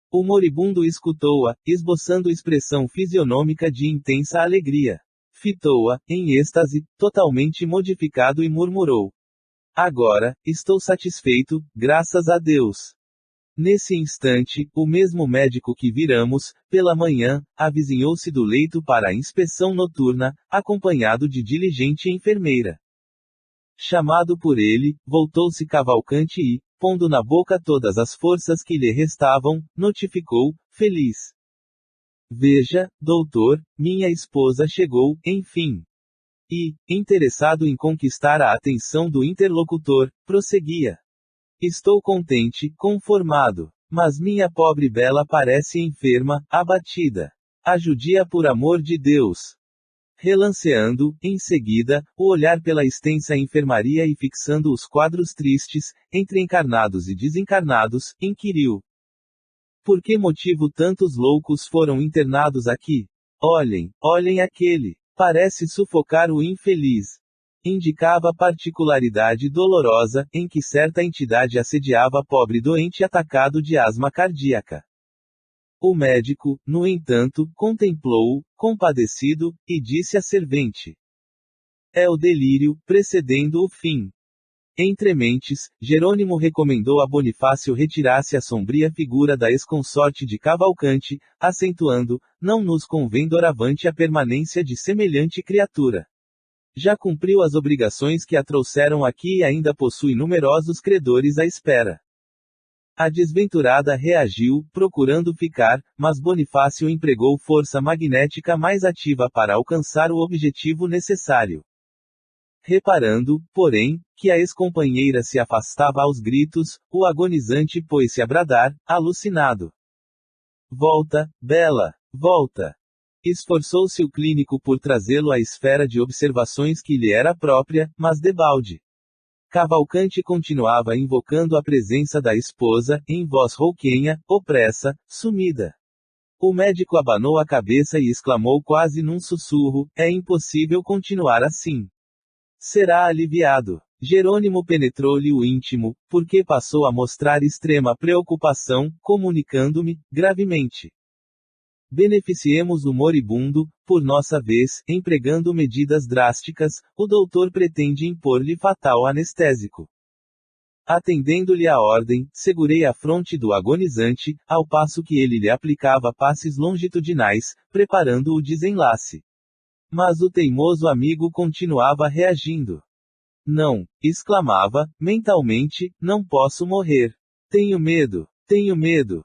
O moribundo escutou-a, esboçando expressão fisionômica de intensa alegria. Fitou-a, em êxtase, totalmente modificado e murmurou. Agora, estou satisfeito, graças a Deus. Nesse instante, o mesmo médico que viramos, pela manhã, avizinhou-se do leito para a inspeção noturna, acompanhado de diligente enfermeira. Chamado por ele, voltou-se Cavalcante e, pondo na boca todas as forças que lhe restavam, notificou, feliz. Veja, doutor, minha esposa chegou, enfim. E, interessado em conquistar a atenção do interlocutor, prosseguia. Estou contente, conformado. Mas minha pobre Bela parece enferma, abatida. Ajude-a por amor de Deus. Relanceando, em seguida, o olhar pela extensa enfermaria e fixando os quadros tristes, entre encarnados e desencarnados, inquiriu. Por que motivo tantos loucos foram internados aqui? Olhem, olhem aquele. Parece sufocar o infeliz. Indicava particularidade dolorosa, em que certa entidade assediava pobre doente atacado de asma cardíaca. O médico, no entanto, contemplou-o, compadecido, e disse à servente. É o delírio, precedendo o fim. Entre mentes, Jerônimo recomendou a Bonifácio retirasse a sombria figura da ex-consorte de Cavalcante, acentuando, não nos convém doravante a permanência de semelhante criatura. Já cumpriu as obrigações que a trouxeram aqui e ainda possui numerosos credores à espera. A desventurada reagiu, procurando ficar, mas Bonifácio empregou força magnética mais ativa para alcançar o objetivo necessário. Reparando, porém, que a ex-companheira se afastava aos gritos, o agonizante pôs-se a bradar, alucinado. Volta, Bela, volta! Esforçou-se o clínico por trazê-lo à esfera de observações que lhe era própria, mas debalde. Cavalcante continuava invocando a presença da esposa, em voz rouquenha, opressa, sumida. O médico abanou a cabeça e exclamou quase num sussurro, é impossível continuar assim. Será aliviado. Jerônimo penetrou-lhe o íntimo, porque passou a mostrar extrema preocupação, comunicando-me, gravemente. Beneficiemos o moribundo, por nossa vez, empregando medidas drásticas, o doutor pretende impor-lhe fatal anestésico. Atendendo-lhe a ordem, segurei a fronte do agonizante, ao passo que ele lhe aplicava passes longitudinais, preparando o desenlace. Mas o teimoso amigo continuava reagindo. Não, exclamava, mentalmente, não posso morrer. Tenho medo, tenho medo.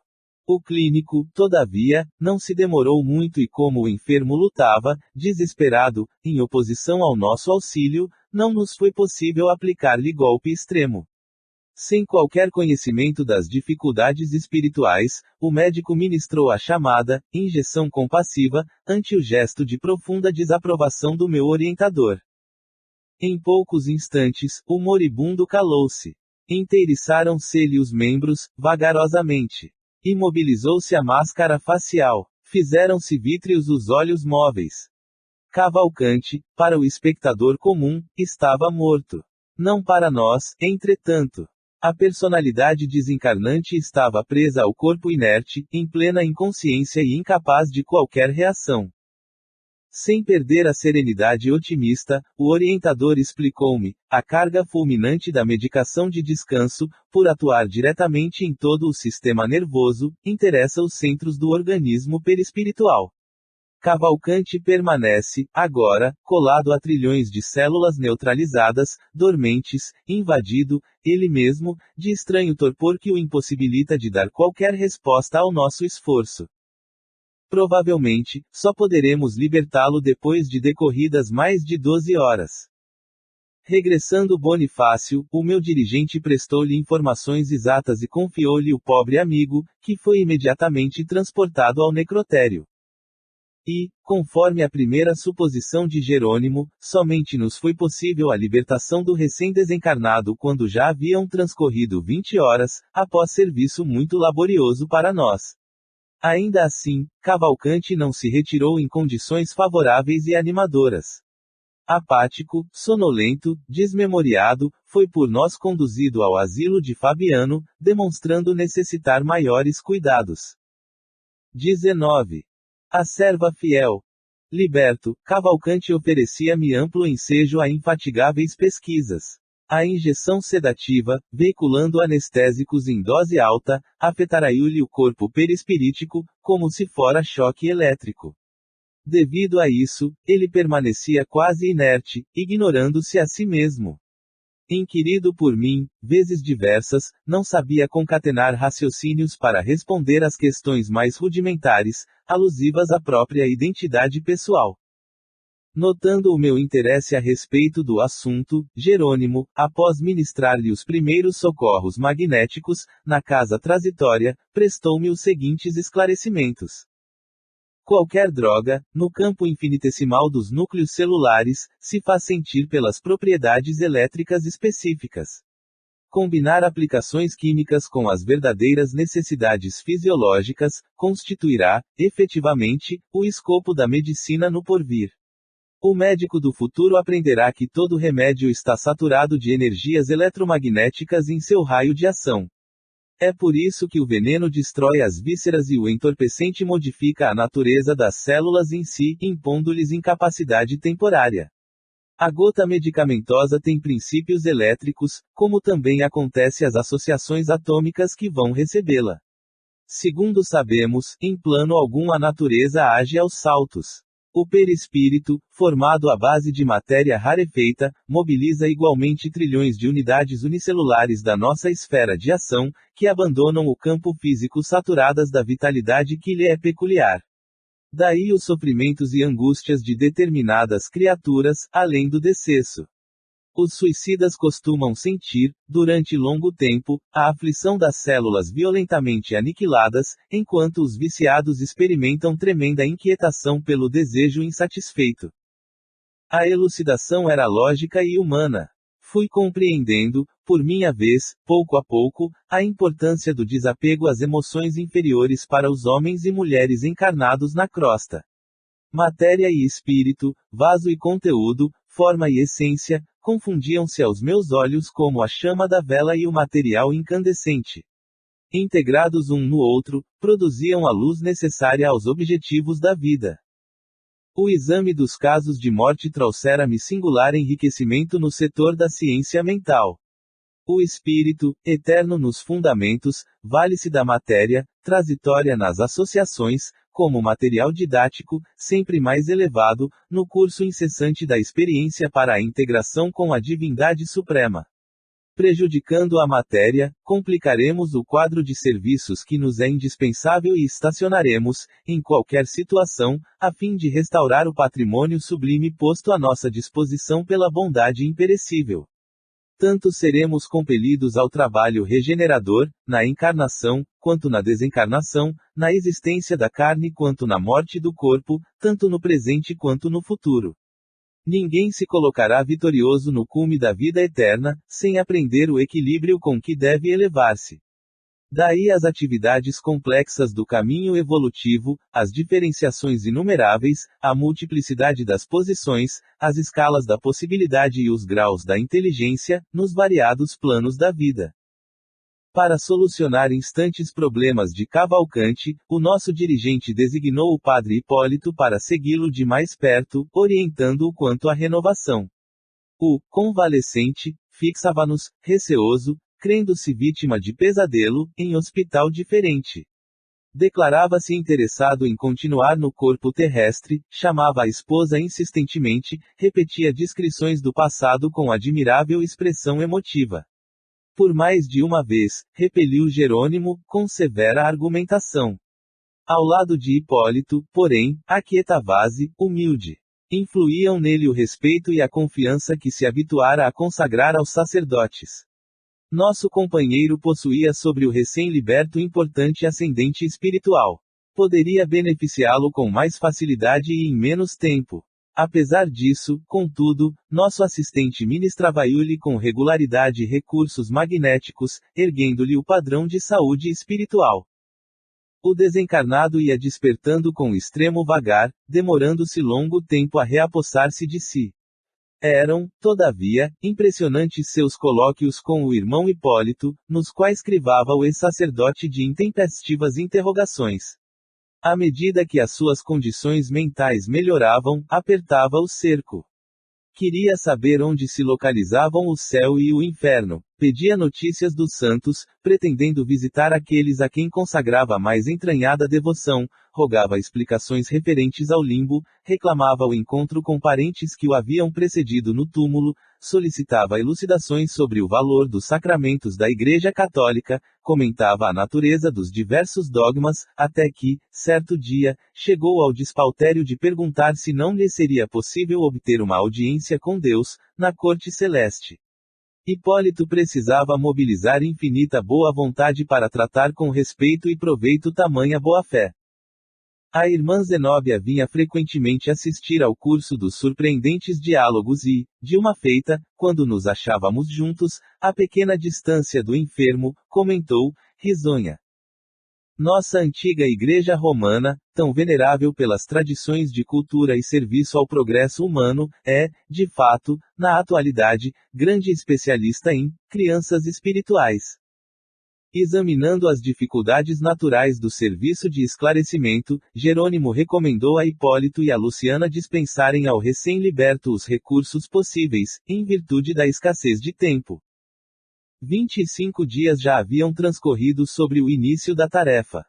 O clínico, todavia, não se demorou muito e como o enfermo lutava, desesperado, em oposição ao nosso auxílio, não nos foi possível aplicar-lhe golpe extremo. Sem qualquer conhecimento das dificuldades espirituais, o médico ministrou a chamada injeção compassiva, ante o gesto de profunda desaprovação do meu orientador. Em poucos instantes, o moribundo calou-se. Inteiriçaram-se-lhe os membros, vagarosamente. Imobilizou-se a máscara facial. Fizeram-se vítreos os olhos móveis. Cavalcante, para o espectador comum, estava morto. Não para nós, entretanto. A personalidade desencarnante estava presa ao corpo inerte, em plena inconsciência e incapaz de qualquer reação. Sem perder a serenidade otimista, o orientador explicou-me: a carga fulminante da medicação de descanso, por atuar diretamente em todo o sistema nervoso, interessa os centros do organismo perispiritual. Cavalcante permanece, agora, colado a trilhões de células neutralizadas, dormentes, invadido, ele mesmo, de estranho torpor que o impossibilita de dar qualquer resposta ao nosso esforço. Provavelmente, só poderemos libertá-lo depois de decorridas mais de 12 horas. Regressando Bonifácio, o meu dirigente prestou-lhe informações exatas e confiou-lhe o pobre amigo, que foi imediatamente transportado ao necrotério. E, conforme a primeira suposição de Jerônimo, somente nos foi possível a libertação do recém-desencarnado quando já haviam transcorrido 20 horas, após serviço muito laborioso para nós. Ainda assim, Cavalcante não se retirou em condições favoráveis e animadoras. Apático, sonolento, desmemoriado, foi por nós conduzido ao asilo de Fabiano, demonstrando necessitar maiores cuidados. 19. A serva fiel. Liberto, Cavalcante oferecia-me amplo ensejo a infatigáveis pesquisas. A injeção sedativa, veiculando anestésicos em dose alta, afetará-lhe o corpo perispirítico, como se fora choque elétrico. Devido a isso, ele permanecia quase inerte, ignorando-se a si mesmo. Inquirido por mim, vezes diversas, não sabia concatenar raciocínios para responder às questões mais rudimentares, alusivas à própria identidade pessoal. Notando o meu interesse a respeito do assunto, Jerônimo, após ministrar-lhe os primeiros socorros magnéticos, na casa transitória, prestou-me os seguintes esclarecimentos. Qualquer droga, no campo infinitesimal dos núcleos celulares, se faz sentir pelas propriedades elétricas específicas. Combinar aplicações químicas com as verdadeiras necessidades fisiológicas, constituirá, efetivamente, o escopo da medicina no porvir. O médico do futuro aprenderá que todo remédio está saturado de energias eletromagnéticas em seu raio de ação. É por isso que o veneno destrói as vísceras e o entorpecente modifica a natureza das células em si, impondo-lhes incapacidade temporária. A gota medicamentosa tem princípios elétricos, como também acontece às associações atômicas que vão recebê-la. Segundo sabemos, em plano algum a natureza age aos saltos. O perispírito, formado à base de matéria rarefeita, mobiliza igualmente trilhões de unidades unicelulares da nossa esfera de ação, que abandonam o campo físico saturadas da vitalidade que lhe é peculiar. Daí os sofrimentos e angústias de determinadas criaturas, além do decesso. Os suicidas costumam sentir, durante longo tempo, a aflição das células violentamente aniquiladas, enquanto os viciados experimentam tremenda inquietação pelo desejo insatisfeito. A elucidação era lógica e humana. Fui compreendendo, por minha vez, pouco a pouco, a importância do desapego às emoções inferiores para os homens e mulheres encarnados na crosta. Matéria e espírito, vaso e conteúdo, forma e essência, confundiam-se aos meus olhos como a chama da vela e o material incandescente. Integrados um no outro, produziam a luz necessária aos objetivos da vida. O exame dos casos de morte trouxera-me singular enriquecimento no setor da ciência mental. O espírito, eterno nos fundamentos, vale-se da matéria, transitória nas associações, como material didático, sempre mais elevado, no curso incessante da experiência para a integração com a divindade suprema. Prejudicando a matéria, complicaremos o quadro de serviços que nos é indispensável e estacionaremos, em qualquer situação, a fim de restaurar o patrimônio sublime posto à nossa disposição pela bondade imperecível. Tanto seremos compelidos ao trabalho regenerador, na encarnação, quanto na desencarnação, na existência da carne quanto na morte do corpo, tanto no presente quanto no futuro. Ninguém se colocará vitorioso no cume da vida eterna, sem aprender o equilíbrio com que deve elevar-se. Daí as atividades complexas do caminho evolutivo, as diferenciações inumeráveis, a multiplicidade das posições, as escalas da possibilidade e os graus da inteligência, nos variados planos da vida. Para solucionar instantes problemas de Cavalcante, o nosso dirigente designou o padre Hipólito para segui-lo de mais perto, orientando-o quanto à renovação. O convalescente fixava-nos, receoso, crendo-se vítima de pesadelo, em hospital diferente. Declarava-se interessado em continuar no corpo terrestre, chamava a esposa insistentemente, repetia descrições do passado com admirável expressão emotiva. Por mais de uma vez, repeliu Jerônimo, com severa argumentação. Ao lado de Hipólito, porém, aquietava-se, humilde. Influíam nele o respeito e a confiança que se habituara a consagrar aos sacerdotes. Nosso companheiro possuía sobre o recém-liberto importante ascendente espiritual. Poderia beneficiá-lo com mais facilidade e em menos tempo. Apesar disso, contudo, nosso assistente ministrava-lhe com regularidade recursos magnéticos, erguendo-lhe o padrão de saúde espiritual. O desencarnado ia despertando com extremo vagar, demorando-se longo tempo a reapossar-se de si. Eram, todavia, impressionantes seus colóquios com o irmão Hipólito, nos quais crivava o ex-sacerdote de intempestivas interrogações. À medida que as suas condições mentais melhoravam, apertava o cerco. Queria saber onde se localizavam o céu e o inferno. Pedia notícias dos santos, pretendendo visitar aqueles a quem consagrava mais entranhada devoção, rogava explicações referentes ao limbo, reclamava o encontro com parentes que o haviam precedido no túmulo, solicitava elucidações sobre o valor dos sacramentos da Igreja Católica, comentava a natureza dos diversos dogmas, até que, certo dia, chegou ao despautério de perguntar se não lhe seria possível obter uma audiência com Deus, na corte celeste. Hipólito precisava mobilizar infinita boa vontade para tratar com respeito e proveito tamanha boa-fé. A irmã Zenóbia vinha frequentemente assistir ao curso dos surpreendentes diálogos e, de uma feita, quando nos achávamos juntos, à pequena distância do enfermo, comentou, risonha: nossa antiga Igreja Romana, tão venerável pelas tradições de cultura e serviço ao progresso humano, é, de fato, na atualidade, grande especialista em crianças espirituais. Examinando as dificuldades naturais do serviço de esclarecimento, Jerônimo recomendou a Hipólito e a Luciana dispensarem ao recém-liberto os recursos possíveis, em virtude da escassez de tempo. 25 dias já haviam transcorrido sobre o início da tarefa.